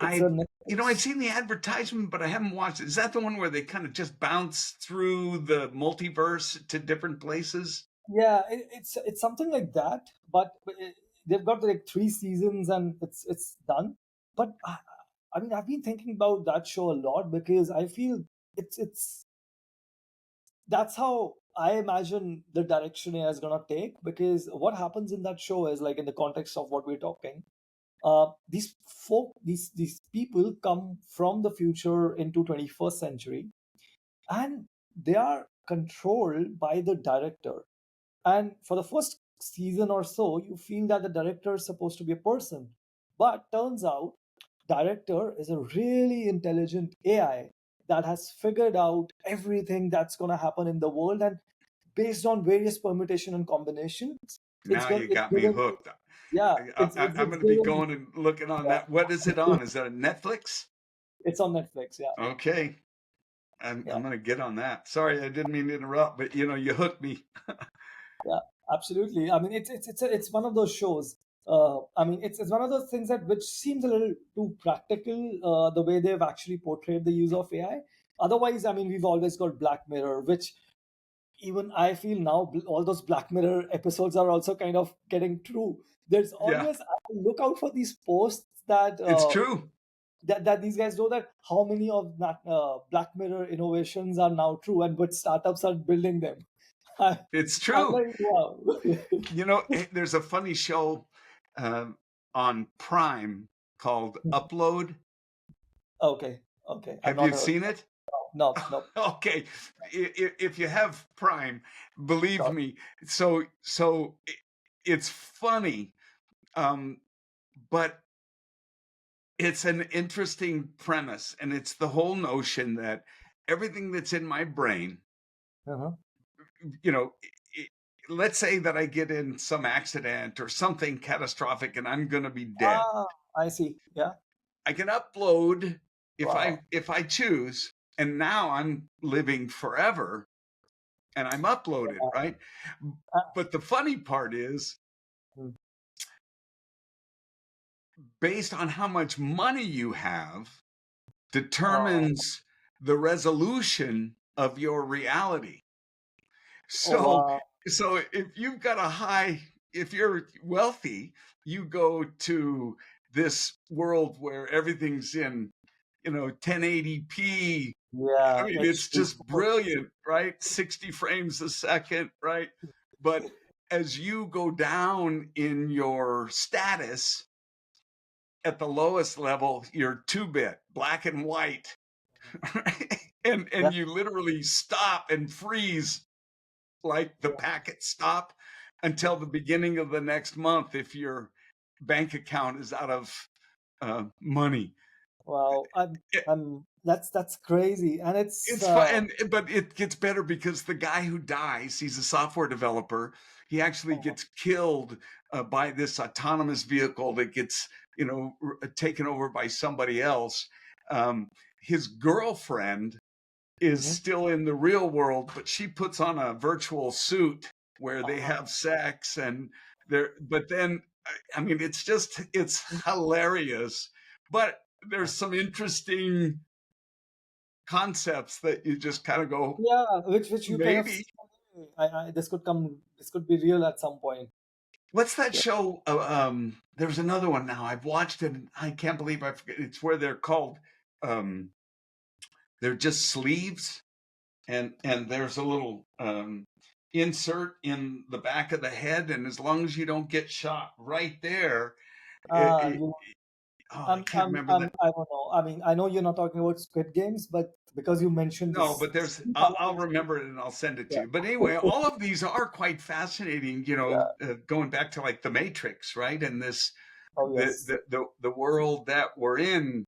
It's a I I've Netflix. seen the advertisement, but I haven't watched it. Is that the one where they kind of just bounce through the multiverse to different places? Yeah, it's something like that. But they've got like 3 seasons and it's done. But I mean, I've been thinking about that show a lot because I feel it's that's how. I imagine the direction AI is gonna take, because what happens in that show is, like, in the context of what we're talking, these people come from the future into 21st century, and they are controlled by the director. And for the first season or so, you feel that the director is supposed to be a person, but turns out director is a really intelligent AI that has figured out everything that's going to happen in the world, and based on various permutation and combinations, Now you it's got me given, hooked. yeah, I'm it's going to be given, going and looking on yeah, that. What is it on? Is that a Netflix? it's on Netflix, yeah. Okay. Yeah. I'm going to get on that. Sorry, I didn't mean to interrupt, but you hooked me. Yeah, absolutely. I mean, it's one of those shows. I mean, it's one of those things that which seems a little too practical, the way they've actually portrayed the use of AI. Otherwise, I mean, we've always got Black Mirror, which even I feel now all those Black Mirror episodes are also kind of getting true. There's Yeah, always, I look out for these posts that it's true. that these guys know that how many of that Black Mirror innovations are now true, and what startups are building them. I'm It's true. like, wow. There's a funny show um, on Prime called Upload. Okay, okay. I've Have not you heard. seen it? No, no, Okay, if you have Prime, believe no. me. So it's funny, um, but it's an interesting premise, and it's the whole notion that everything that's in my brain, Uh-huh. you know, i- let's say that I get in some accident or something catastrophic, and I'm going to be dead. Ah, I see. Yeah. I can upload Wow. if I choose, and now I'm living forever and I'm uploaded, Yeah. right? Uh, But the funny part is, mm. based on how much money you have, Oh, determines the resolution of your reality. oh, So, wow. so if you're wealthy, you go to this world where everything's in, 1080p. I Yeah, mean, it's HD, just super. brilliant, right? 60 frames a second, right? But as you go down in your status, at the lowest level, you're 2-bit, black and white, right? And Yeah. you literally stop and freeze like the packet stop until the beginning of the next month if your bank account is out of money. Wow. That's crazy, and it's It's fun, but it gets better because the guy who dies, he's a software developer. He actually oh, gets killed by this autonomous vehicle that gets, taken over by somebody else. Um, his girlfriend is mhm. still in the real world, but she puts on a virtual suit where they Ah, have sex and but then, I mean, it's hilarious, but there's some interesting concepts that you just kind of go, yeah, which you kind of see. maybe. This could be real at some point. What's that Yeah. show? There's another one now. I've watched it. And I can't believe I forget. It's where they're called. Um, they're just sleeves, and there's a little insert in the back of the head, and as long as you don't get shot right there, it, Ah, it, you oh, I can't remember that. I don't know. I mean, I know you're not talking about Squid Games, but because you mentioned No, this but there's sleep I'll analysis, remember it and I'll send it to you. But yeah, anyway, all of these are quite fascinating. yeah. Going back to like the Matrix, right? And this Oh yes. the world that we're in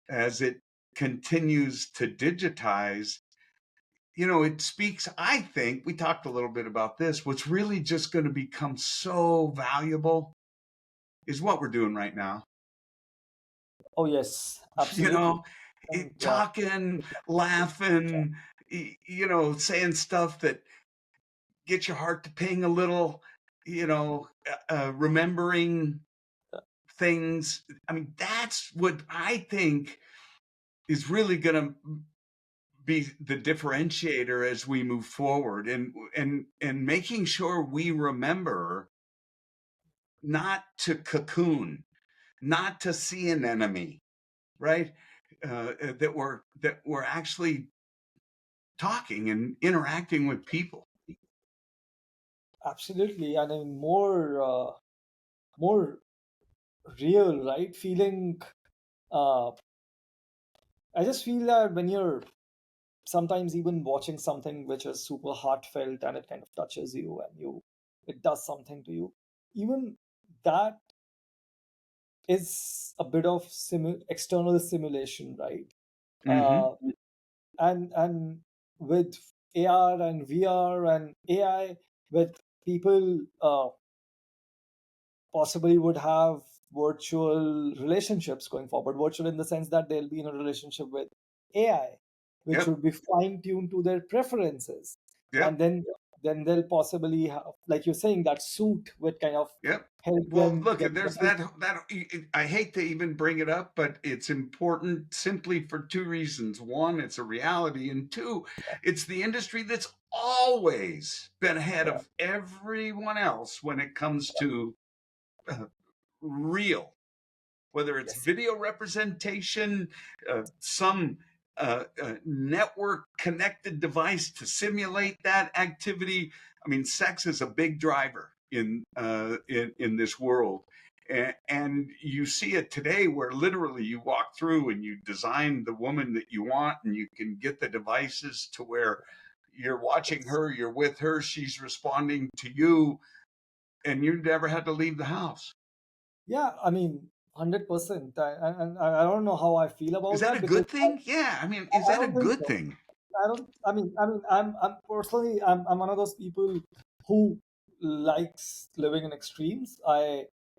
as it continues to digitize. It speaks. I think we talked a little bit about this. What's really just going to become so valuable is what we're doing right now. Oh yes. You Absolutely. know, Yeah. talking, laughing, saying stuff that get your heart to ping a little, remembering things. I mean, that's what I think is really going to be the differentiator as we move forward, and making sure we remember not to cocoon, not to see an enemy, right? That we're actually talking and interacting with people. Absolutely. I mean, more real, right? Feeling. Uh, I just feel that when you're sometimes even watching something which is super heartfelt and it kind of touches you and it does something to you, even that is a bit of external simulation, right? Mm-hmm. uh, and with AR and VR and AI, with people possibly would have virtual relationships going forward. Virtual in the sense that they'll be in a relationship with AI, which Yep. would be fine tuned to their preferences, and Yep. then they'll possibly have, like you're saying, that suit would kind of Yep. help Well, them look, get the there's help. that I hate to even bring it up, but it's important simply for two reasons. One, it's a reality, and two, it's the industry that's always been ahead Yeah, of everyone else when it comes to uh, real, whether it's yes, video representation, some network connected device to simulate that activity. I mean, sex is a big driver in this world. And you see it today where literally you walk through and you design the woman that you want, and you can get the devices to where you're watching her, you're with her, she's responding to you, and you never had to leave the house. yeah. I mean, 100%. And I don't know how I feel Is about that a that, because good thing? Yeah, I mean, is I that a don't think good so. thing? I don't. I'm personally, I'm one of those people who likes living in extremes.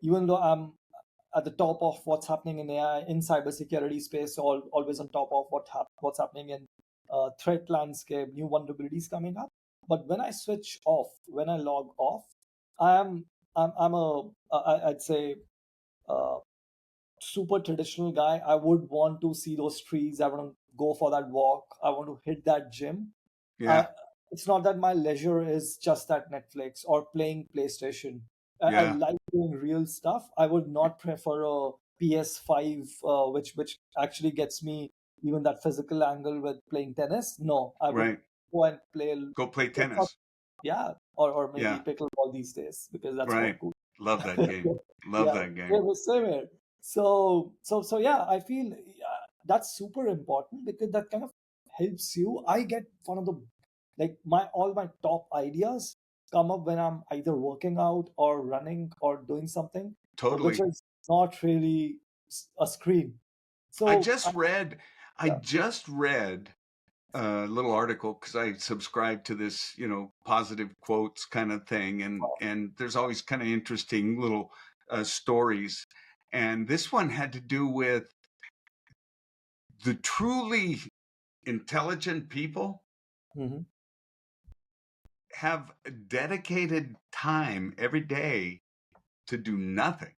Even though I'm at the top of what's happening in AI, in cybersecurity space, always on top of what's happening in threat landscape, new vulnerabilities coming up. But when I switch off, when I log off, I am I'm a I'd say uh, super traditional guy. I would want to see those trees. I want to go for that walk. I want to hit that gym. Yeah, I, it's not that my leisure is just at Netflix or playing PlayStation. I yeah, like doing real stuff. I would not prefer a PS5, which actually gets me even that physical angle with playing tennis. No, I would right. go and play. Go play It's not, tennis. yeah, or maybe Yeah, pickleball these days because that's more right. cool. Love that game. Love Yeah, that yeah, game. the same here. So yeah, I feel, that's super important because that kind of helps you. I get one of the, like, my all my top ideas come up when I'm either working out or running or doing something, which Totally. is not really a screen. I So just read, I yeah, just read a little article because I subscribe to this, positive quotes kind of thing, and there's always kind of interesting little stories. And this one had to do with the truly intelligent people mhm. have dedicated time every day to do nothing,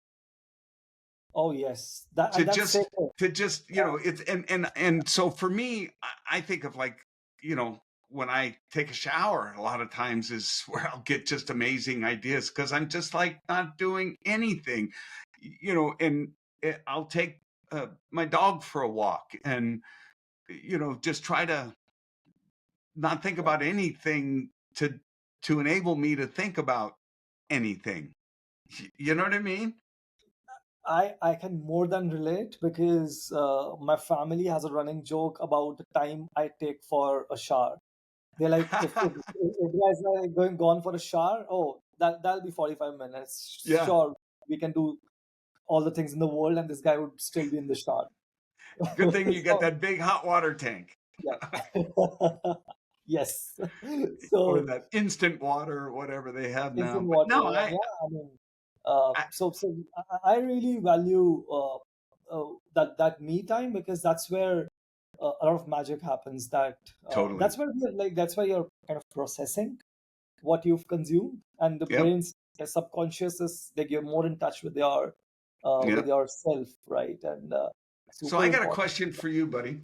Oh yes, that to and that's just sacred. to just it's and so for me, I think of, like, when I take a shower, a lot of times is where I'll get just amazing ideas because I'm just like not doing anything, and I'll take my dog for a walk, and just try to not think Yeah. about anything to enable me to think about anything. You know what I mean? I can more than relate because my family has a running joke about the time I take for a shower. They're like, if you guys are going gone for a shower, oh, that'll be 45 minutes. Yeah. Sure, we can do all the things in the world, and this guy would still be in the shower. Good thing you got So that big hot water tank yeah, yes. or So that instant water or whatever they have instant now. But water, no, and yeah, I mean, I I really value that me time because that's where a lot of magic happens. totally. That's where that's where you're kind of processing what you've consumed, and the Yep. brain's subconscious is like you're more in touch with Yep. yourself, right? And So super I got a important. question for you, buddy.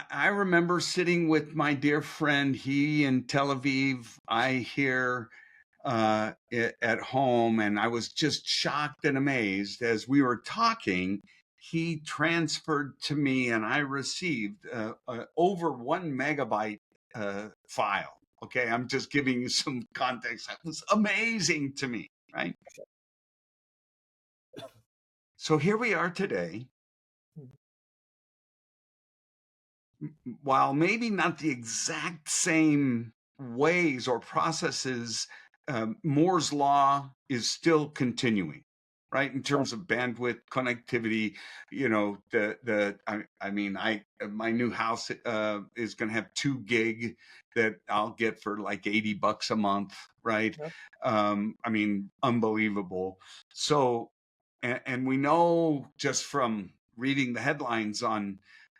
I remember sitting with my dear friend, he in Tel Aviv, I here at home, and I was just shocked and amazed as we were talking. He transferred to me, and I received over 1 megabyte file. Okay, I'm just giving you some context. That was amazing to me, right? So here we are today. While maybe not the exact same ways or processes, Moore's law is still continuing, right? In Sure. terms of bandwidth, connectivity, I mean, my new house is going to have 2 gig that I'll get for like $80 a month, right? Yeah. I mean, unbelievable. So, and we know just from reading the headlines on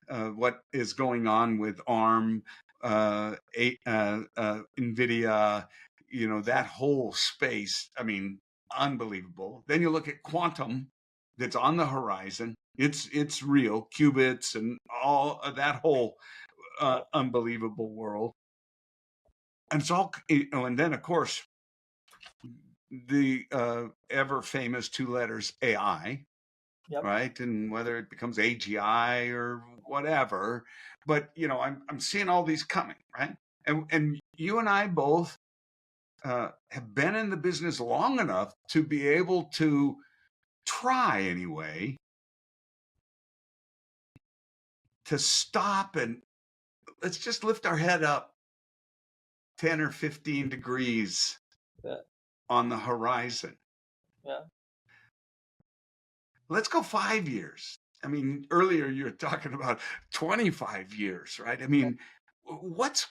what is going on with ARM, NVIDIA, Sure. that whole space. I mean, unbelievable. Then you look at quantum that's on the horizon. It's real, qubits and all of that whole Yeah. unbelievable world. And it's all, and then of course the ever famous 2 letters AI, Yep. right? And whether it becomes AGI or whatever, but I'm seeing all these coming, right? And you and I both have been in the business long enough to be able to try anyway to stop and let's just lift our head up 10 or 15 degrees Yeah. on the horizon. Yeah. Let's go 5 years. I mean, earlier you were talking about 25 years, right? I mean, what's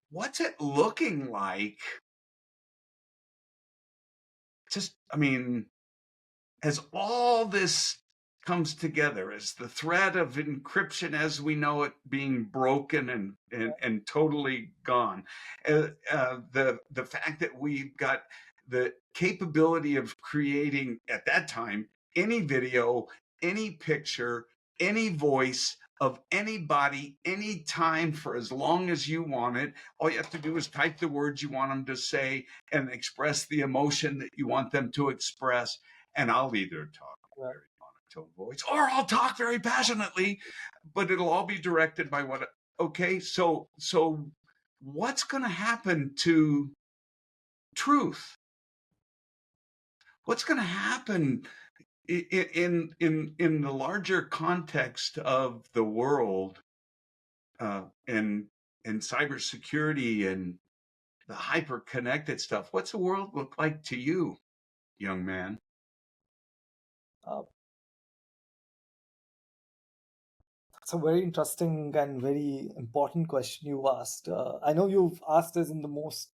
what's it looking like? Just, I mean, as all this comes together, as the threat of encryption as we know it being broken and totally gone, the fact that we've got the capability of creating at that time any video, any picture, any voice of anybody, anytime for as long as you want it. All you have to do is type the words you want them to say and express the emotion that you want them to express. And I'll either talk in a Yeah. very monotone voice or I'll talk very passionately, but it'll all be directed by what. Okay, so what's going to happen to truth? What's going to happen in the larger context of the world and cybersecurity and the hyper connected stuff? What's the world look like to you, young man? Uh, it's a very interesting and very important question you asked. I know you've asked this in the most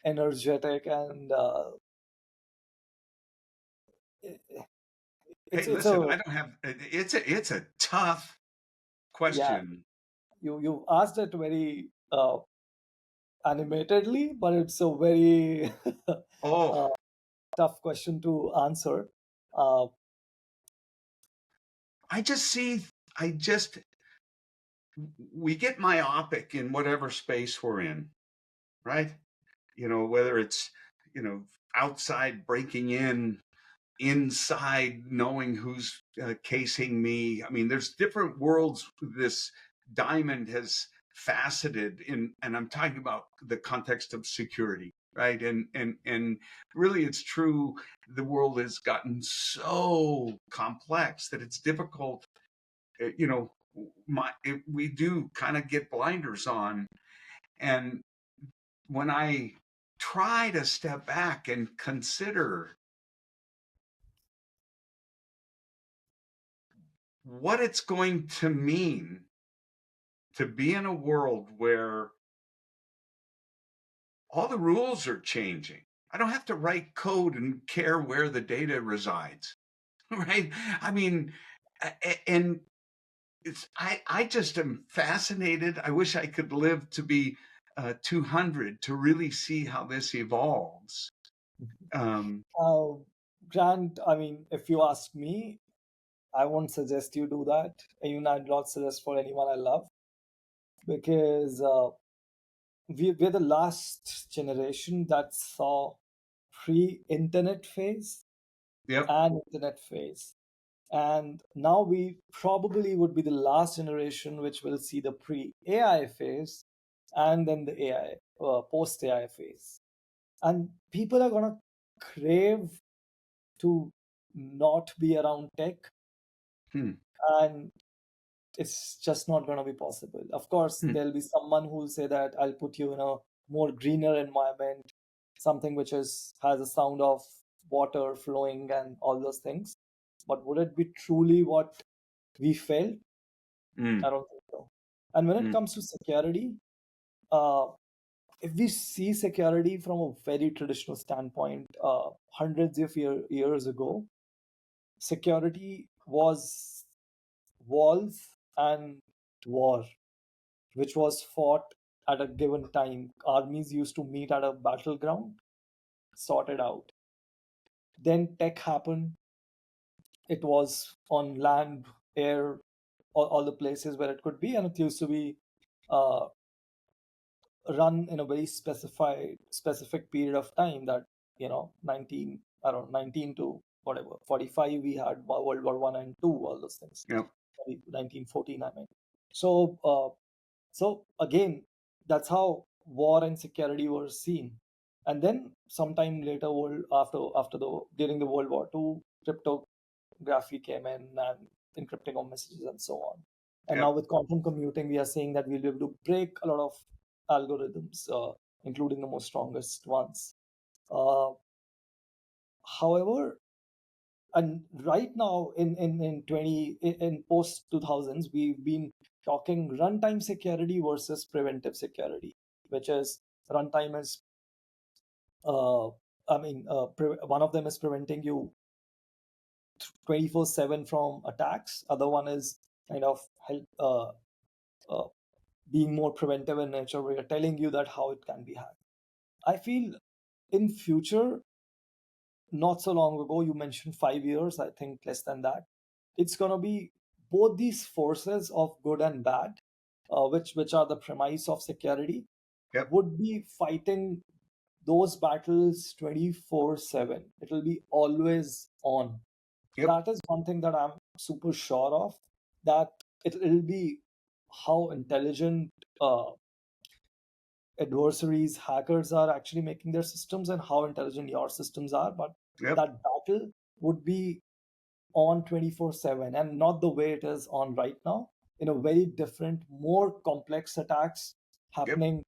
energetic and it- Hey, it's listen, a I don't have. It's a tough yeah. question. You asked it very animatedly, but it's a very Oh, uh, tough question to answer. Uh, I just see. I just we get myopic in whatever space we're in, right? Whether it's outside breaking in, inside knowing who's casing me. I mean, there's different worlds this diamond has faceted in, and I'm talking about the context of security, right? And really, it's true. The world has gotten so complex that it's difficult. uh, You know, we do kind of get blinders on, and when I try to step back and consider what it's going to mean to be in a world where all the rules are changing. I don't have to write code and care where the data resides, right? I mean, and I just am fascinated. I wish I could live to be 200 to really see how this evolves. Um, uh, Grant, I mean, if you ask me, I won't suggest you do that. Even I'd not suggest for anyone I love because we're the last generation that saw pre-internet phase yep. and internet phase. And now we probably would be the last generation which will see the pre-AI phase and then the AI, post AI phase. And people are going to crave to not be around tech, Hmm. and it's just not going to be possible. Of course, Hmm. there'll be someone who'll say that I'll put you in a more greener environment, something which has a sound of water flowing and all those things. But would it be truly what we felt? Hmm. I don't think so. And when it Hmm. comes to security, uh, if we see security from a very traditional standpoint, hundreds of years ago, security was walls and war, which was fought at a given time. Armies used to meet at a battleground, sort it out. Then tech happened. It was on land, air, all the places where it could be, and it used to be uh, run in a very specific period of time. That 19, I don't know, 19 to whatever 45, we had World War One and Two, all those things. Yep. 1914, I mean. So again, that's how war and security were seen. And then sometime later, after the during the World War Two, cryptography came in and encrypting of messages and so on. And now Yep. with quantum computing, we are seeing that we'll be able to break a lot of algorithms, including the most strongest ones. Uh, However, and right now in post 2000s, we've been talking runtime security versus preventive security, which is runtime is one of them is preventing you 24/7 from attacks. Other one is kind of help uh, being more preventive in nature, where we're telling you that how it can be hacked. I feel in future, not so long ago, you mentioned 5 years, I think less than that, it's going to be both these forces of good and bad, which are the premise of security, Yep. would be fighting those battles 24/7. It'll be always on. Yep. That is one thing that I'm super sure of, that it'll be how intelligent adversaries, hackers are actually making their systems, and how intelligent your systems are. But Yep. that battle would be on 24/7, and not the way it is on right now, in a very different, more complex attacks Yep. happening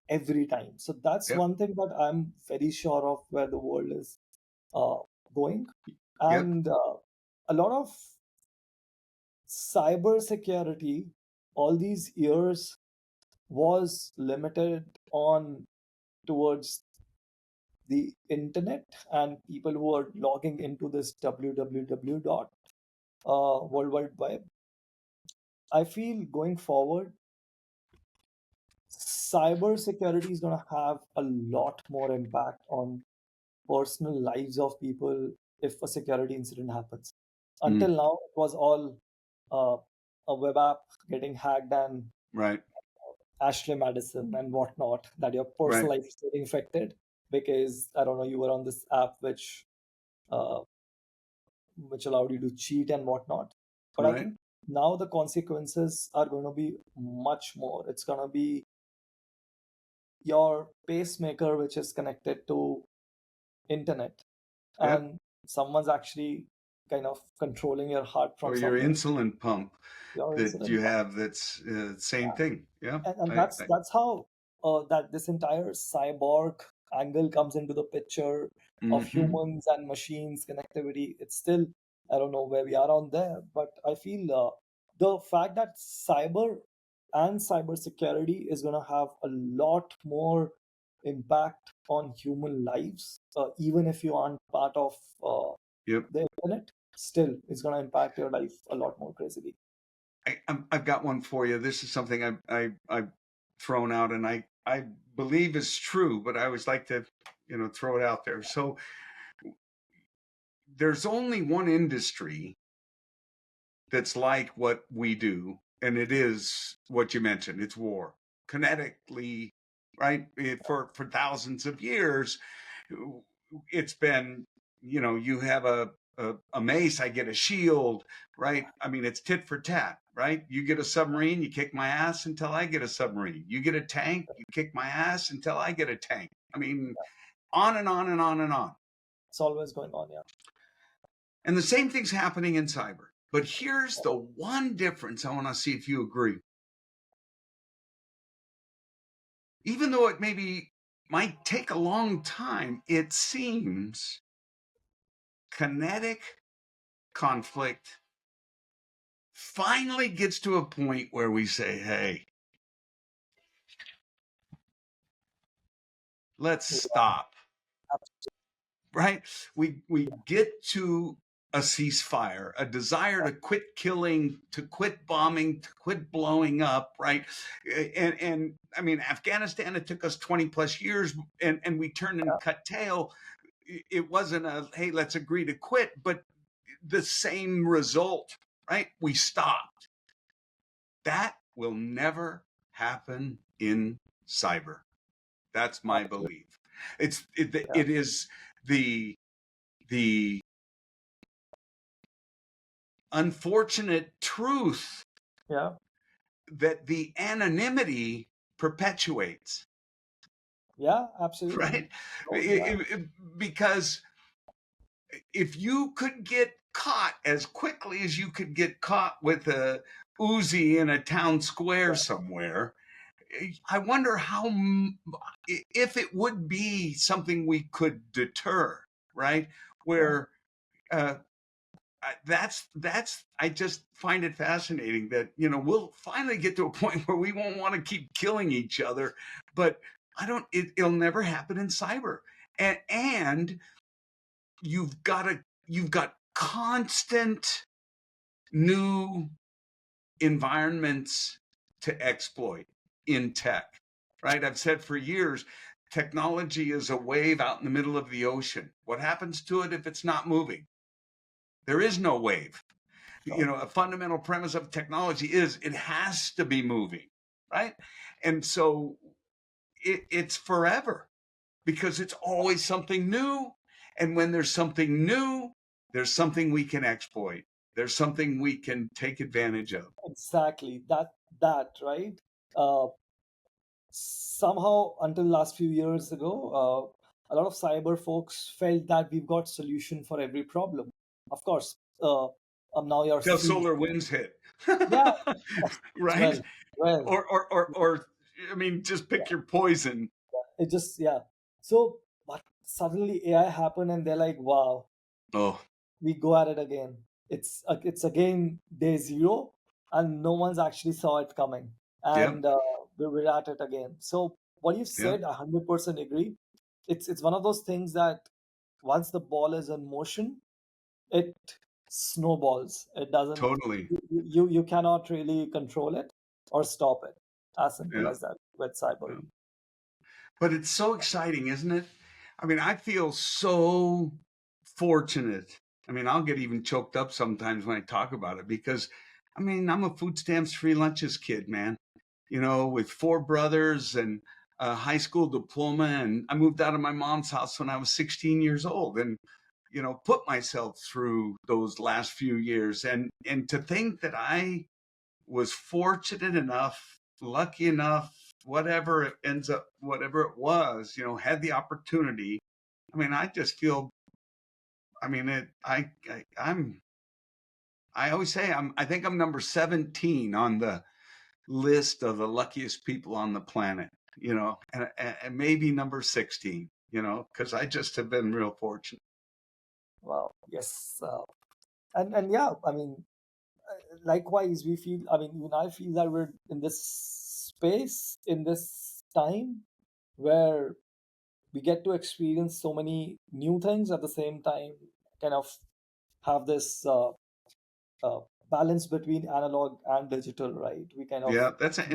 every time. So that's Yep. one thing that I'm very sure of, where the world is uh, going. Yep. And a lot of cyber security all these years was limited on towards the internet and people who are logging into this www dot world wide web. I feel going forward, cyber security is going to have a lot more impact on personal lives of people if a security incident happens. Until Mm. now, it was all uh, a web app getting hacked and Right. Ashley Madison and whatnot, that your Right. personal life is getting affected because, I don't know, you were on this app uh, which allowed you to cheat and whatnot. But I Right. think now the consequences are going to be much more. It's going to be your pacemaker, which is connected to internet, Yep. and someone's actually kind of controlling your heart from Or your somewhere. insulin pump Your that insulin you pump. have, that's same Yeah. thing. Yeah. And I, that's how that this entire cyborg angle comes into the picture of mm-hmm. humans and machines connectivity. It's still, I don't know where we are on there, but I feel the fact that cyber and cybersecurity is going to have a lot more impact on human lives, even if you aren't part of Yep. the internet, still it's going to impact your life a lot more crazily. I've got one for you. This is something I've thrown out, and I believe is true, but I always like to throw it out there. So there's only one industry that's like what we do, and it is what you mentioned. It's war, kinetically, right? For thousands of years, it's been, you have a mace, I get a shield, right? I mean, it's tit for tat, right? You get a submarine, you kick my ass until I get a submarine. You get a tank, you kick my ass until I get a tank. I mean, on and on and on and on. It's always going on, yeah. And the same thing's happening in cyber. But here's the one difference I want to see if you agree. Even though it might take a long time, it seems kinetic conflict finally gets to a point where we say, hey, let's stop, right? We get to a ceasefire, a desire to quit killing, to quit bombing, to quit blowing up, right? And I mean, Afghanistan, it took us 20 plus years, and we turned and cut tail. It wasn't a, hey, let's agree to quit, but the same result, right? We stopped. That will never happen in cyber. That's my belief. It is the unfortunate truth that the anonymity perpetuates. Yeah, absolutely. Right? Oh, yeah. Because if you could get caught as quickly as you could get caught with a Uzi in a town square somewhere, I wonder if it would be something we could deter, right? Where that's I just find it fascinating that we'll finally get to a point where we won't want to keep killing each other, but it'll never happen in cyber, and you've got constant new environments to exploit in tech, right? I've said for years, technology is a wave out in the middle of the ocean. What happens to it if it's not moving? There is no wave. A fundamental premise of technology is it has to be moving, right? And so it's forever because it's always something new. And when there's something new, there's something we can exploit. There's something we can take advantage of. Exactly. That right. Uh, Somehow, until last few years ago, a lot of cyber folks felt that we've got solution for every problem. Of course, now you're Till seeing, solar winds hit. yeah, Right? well, well, Or I mean, just pick your poison. it just, yeah. So, but suddenly AI happened, and they're like, wow, Oh, we go at it again. It's again day zero, and no one's actually saw it coming, yep, and we're at it again. So what you yep, said, 100% agree. It's one of those things that once the ball is in motion, it snowballs. It doesn't. totally. You cannot really control it or stop it. As simple Yeah, as that with cyber. yeah. But it's so exciting, isn't it? I mean, I feel so fortunate. I mean, I'll get even choked up sometimes when I talk about it because, I mean, I'm a food stamps free lunches kid, man. With four brothers and a high school diploma, and I moved out of my mom's house when I was 16 years old, and put myself through those last few years, and to think that I was fortunate enough, lucky enough, whatever it ends up, whatever it was, had the opportunity. I mean, I just feel, I mean, I always say I think I'm number 17 on the list of the luckiest people on the planet, and maybe number 16, because I just have been real fortunate. Wow. Yes. And yeah, I mean, likewise, we feel, I mean, even I feel that we're in this space, in this time where we get to experience so many new things at the same time, kind of have this uh, balance between analog and digital, right? We kind of Yeah,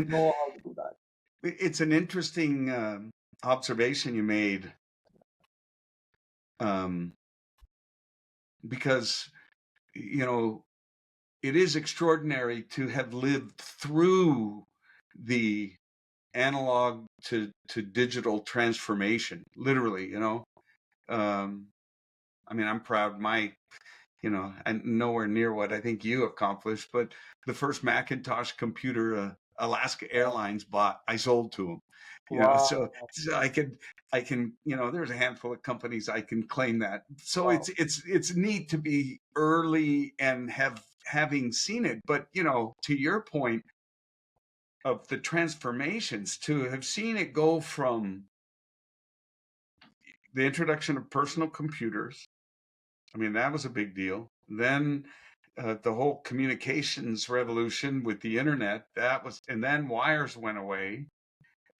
know how to do that. it's an interesting observation you made, um, because it is extraordinary to have lived through the analog to digital transformation, literally. I mean, I'm proud. and nowhere near what I think you accomplished, but the first Macintosh computer Alaska Wow. Airlines bought, I sold to them. So, Wow. there's a handful of companies I can claim that. So Wow. it's neat to be early and having seen it. But to your point of the transformations, to have seen it go from the introduction of personal computers. I mean, that was a big deal. Then the whole communications revolution with the internet, and then wires went away.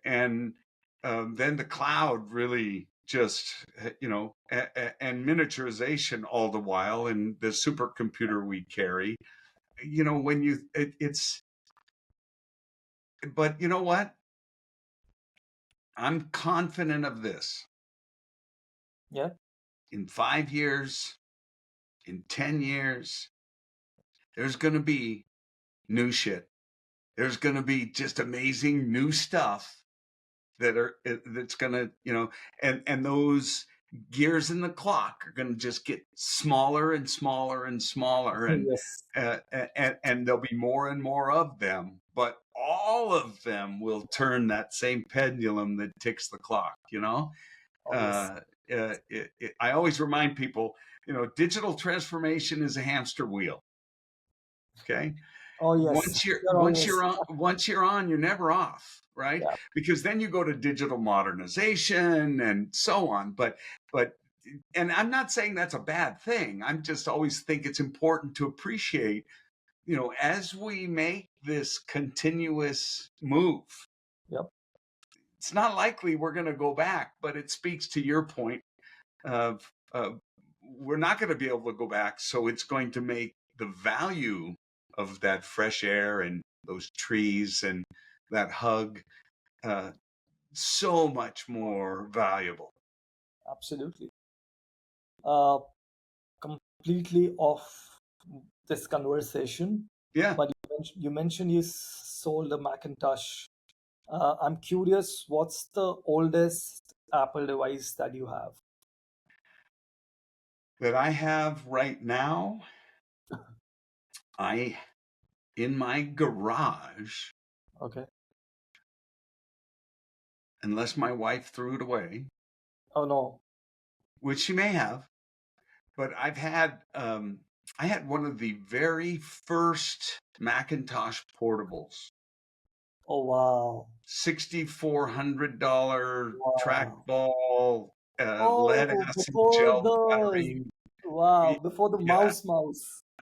And then the cloud really just, and miniaturization all the while, and the supercomputer we carry. When but you know what? I'm confident of this. Yeah. In 5 years, in 10 years, there's going to be new shit. There's going to be just amazing new stuff that's going to, and those gears in the clock are going to just get smaller and smaller and smaller, Yes. and there'll be more and more of them, but all of them will turn that same pendulum that ticks the clock. Oh, yes. uh, I always remind people, digital transformation is a hamster wheel. Okay, Oh, yes. once you're You're once always. you're on once you're on, you're never off, right? Yeah. Because then you go to digital modernization and so on. But and I'm not saying that's a bad thing. I'm just always think it's important to appreciate, as we make this continuous move, Yep. it's not likely we're going to go back. But it speaks to your point of we're not going to be able to go back. So it's going to make the value of that fresh air and those trees and that hug uh, so much more valuable. Absolutely. Uh, Completely off this conversation, Yeah, but you mentioned you sold a Macintosh. I'm curious, what's the oldest Apple device that you have? that I have right now, I in my garage, Okay. unless my wife threw it away, Oh no. which she may have. But I had one of the very first Macintosh portables, Oh wow. $6,400 Wow. trackball, lead Oh, acid before gel the battery. wow, before the Yeah, mouse.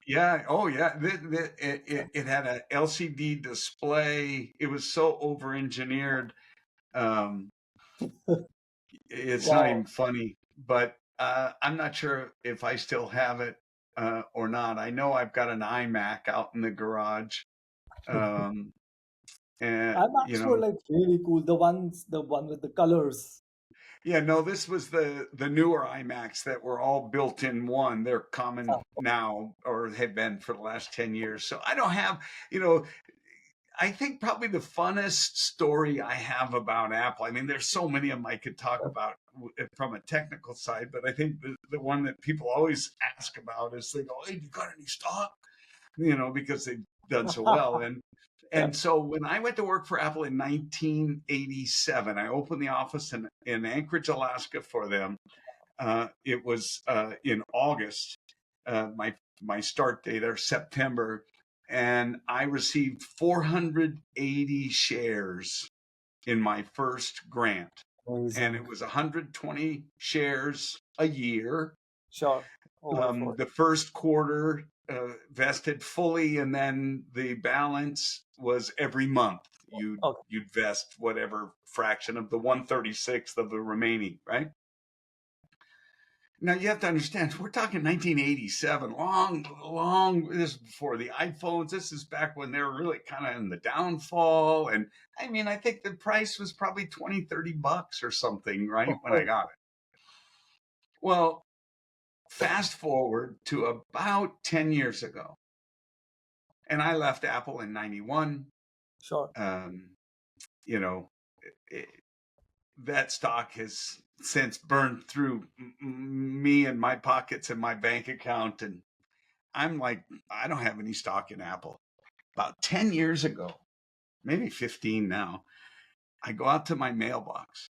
yeah. Oh, yeah. It had a LCD display. It was so over-engineered. Um, it's not Wow. even funny. But I'm not sure if I still have it or not. I know I've got an iMac out in the garage. Um, and iMacs were like really cool. The one with the colors. Yeah, no, this was the newer iMacs that were all built in one. They're common Ah, now, or have been for the last 10 years. So I don't have, you know, I think probably the funnest story I have about Apple. I mean, there's so many of them I could talk about from a technical side, but I think the one that people always ask about is they go, "Hey, you got any stock?" Because they've done so well. yeah, And so when I went to work for Apple in 1987, I opened the office in Anchorage, Alaska for them. It was in August. My start date or September, and I received 480 shares in my first grant, and amazing. it was 120 shares a year. Sure. Over for. The first quarter vested fully, and then the balance was every month. Okay. You'd vest whatever fraction of the 136th of the remaining, right? Now you have to understand, we're talking 1987, long, long. This is before the iPhones. This is back when they were really kind of in the downfall. And I mean, I think the price was probably 20, $30 or something, right? When I Oh, got it. Well, fast forward to about 10 years ago. And I left Apple in 91. sure. Um, you know, it, that stock has since burned through me and my pockets and my bank account. And I'm like, I don't have any stock in Apple. About 10 years ago, maybe 15 now, I go out to my mailbox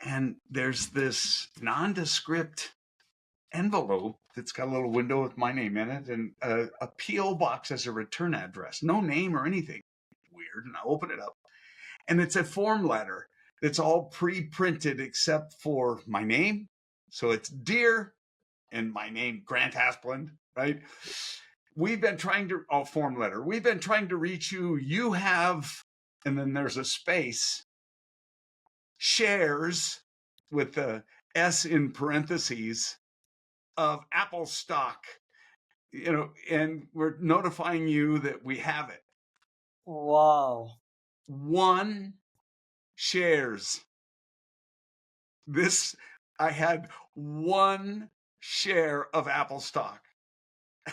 and there's this nondescript envelope that's got a little window with my name in it and a P.O. box as a return address, no name or anything. Weird. And I open it up and it's a form letter that's all pre-printed except for my name. So it's Dear and my name, Grant Asplund, right? We've been trying to, form letter. We've been trying to reach you. You have, and then there's a space, shares with the S in parentheses of Apple stock, and we're notifying you that we have it. Wow. 1 shares. I had 1 share of Apple stock.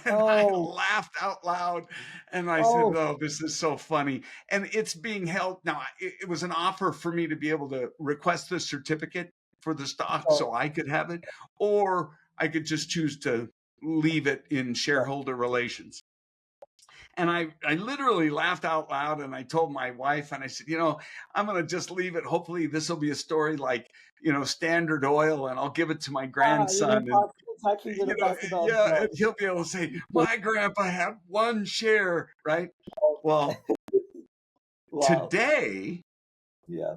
And I Oh, laughed out loud and I said, oh, no, this is so funny. And it's being held. Now, it was an offer for me to be able to request the certificate for the stock oh, so I could have it, or I could just choose to leave it in yeah, shareholder relations. And I literally laughed out loud and I told my wife, and I said, I'm going to just leave it. Hopefully, this will be a story like, Standard Oil, and I'll give it to my you're grandson. gonna And pass, exactly, you're gonna pass it on. yeah, and he'll be able to say, my grandpa had 1 share, right? Well, Wow. today Yeah.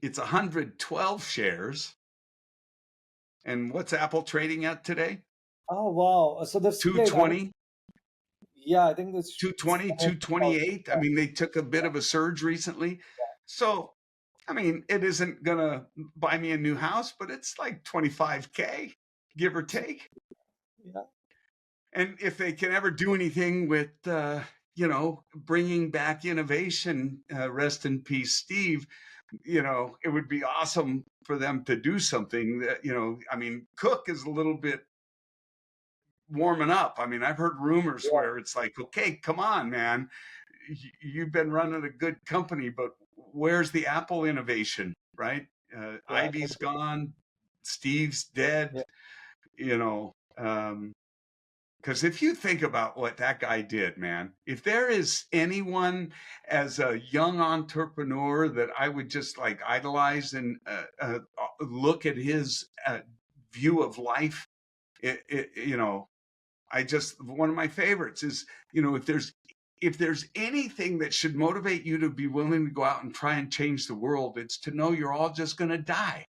it's 112 shares. And what's Apple trading at today? Oh, wow. So they've split. 220, Yeah, I think it's 220, 228. I mean, they took a bit of a surge recently. So, I mean, it isn't going to buy me a new house, but it's like 25K, give or take. yeah, And if they can ever do anything with, bringing back innovation, rest in peace, Steve, it would be awesome for them to do something that, I mean, Cook is a little bit warming up. I mean, I've heard rumors yeah, where it's like, okay, come on, man. You've been running a good company, but where's the Apple innovation, right? yeah, Ivy's gone, Steve's dead, yeah, you know. Because if you think about what that guy did, man, if there is anyone as a young entrepreneur that I would just like idolize and look at his view of life, one of my favorites is, if there's anything that should motivate you to be willing to go out and try and change the world, it's to know you're all just going to die.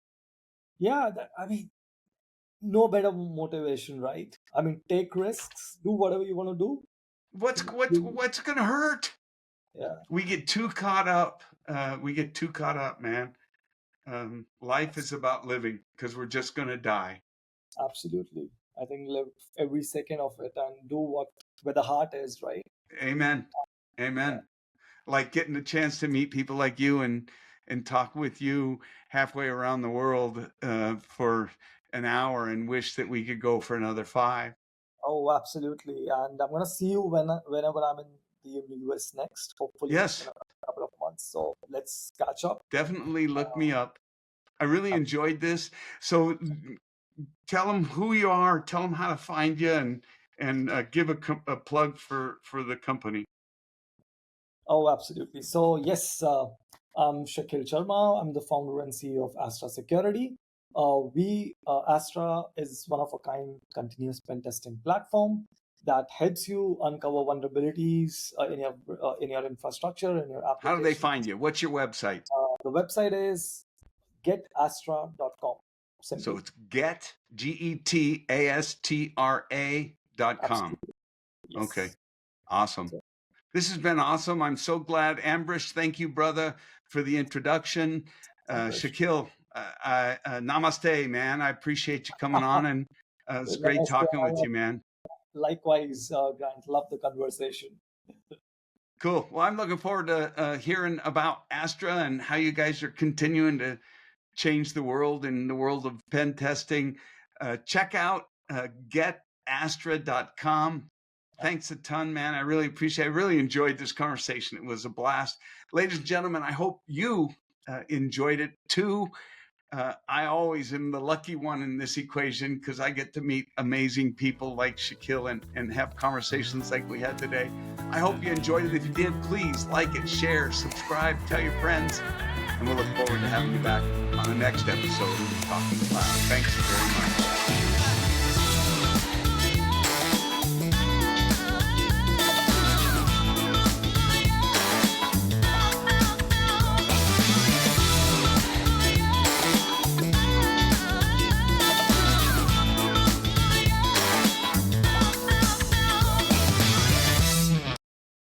yeah. I mean, no better motivation, right? I mean, take risks, do whatever you want to do. What's what's You- what's going to hurt? Yeah, We get too caught up. Man. Life is about living because we're just going to die. absolutely. I think live every second of it and do what where the heart is, right? Amen. Yeah. Amen. Like getting a chance to meet people like you and talk with you halfway around the world for an hour and wish that we could go for another 5. Oh, absolutely. And I'm gonna see you whenever I'm in the US next, hopefully in Yes, a couple of months. So let's catch up. definitely look me up. I really enjoyed this. So tell them who you are, tell them how to find you, and give a plug for the company. Oh, absolutely. So yes, I'm Shikhil Sharma. I'm the founder and CEO of Astra Security. Astra is one of a kind continuous pen testing platform that helps you uncover vulnerabilities in your infrastructure, in your How do they application. find you? What's your website? The website is getastra.com. So Simply. it's getastra.com. Absolutely. Okay, Yes. awesome. So, This has been awesome. I'm so glad. Ambrish, thank you, brother, for the introduction. Santosh. Shaquille, namaste, man. I appreciate you coming on, and it's great Namaste. talking with you, man. Likewise, Grant. Love the conversation. Cool. Well, I'm looking forward to hearing about Astra and how you guys are continuing to change the world in the world of pen testing. Check out getastra.com. Thanks a ton, man. I really appreciate it. I really enjoyed this conversation. It was a blast. Ladies and gentlemen, I hope you enjoyed it too. I always am the lucky one in this equation because I get to meet amazing people like Shikhil and have conversations like we had today. I hope you enjoyed it. If you did, please like it, share, subscribe, tell your friends, and we'll look forward to having you back on the next episode of Talking Cloud. Thanks very much.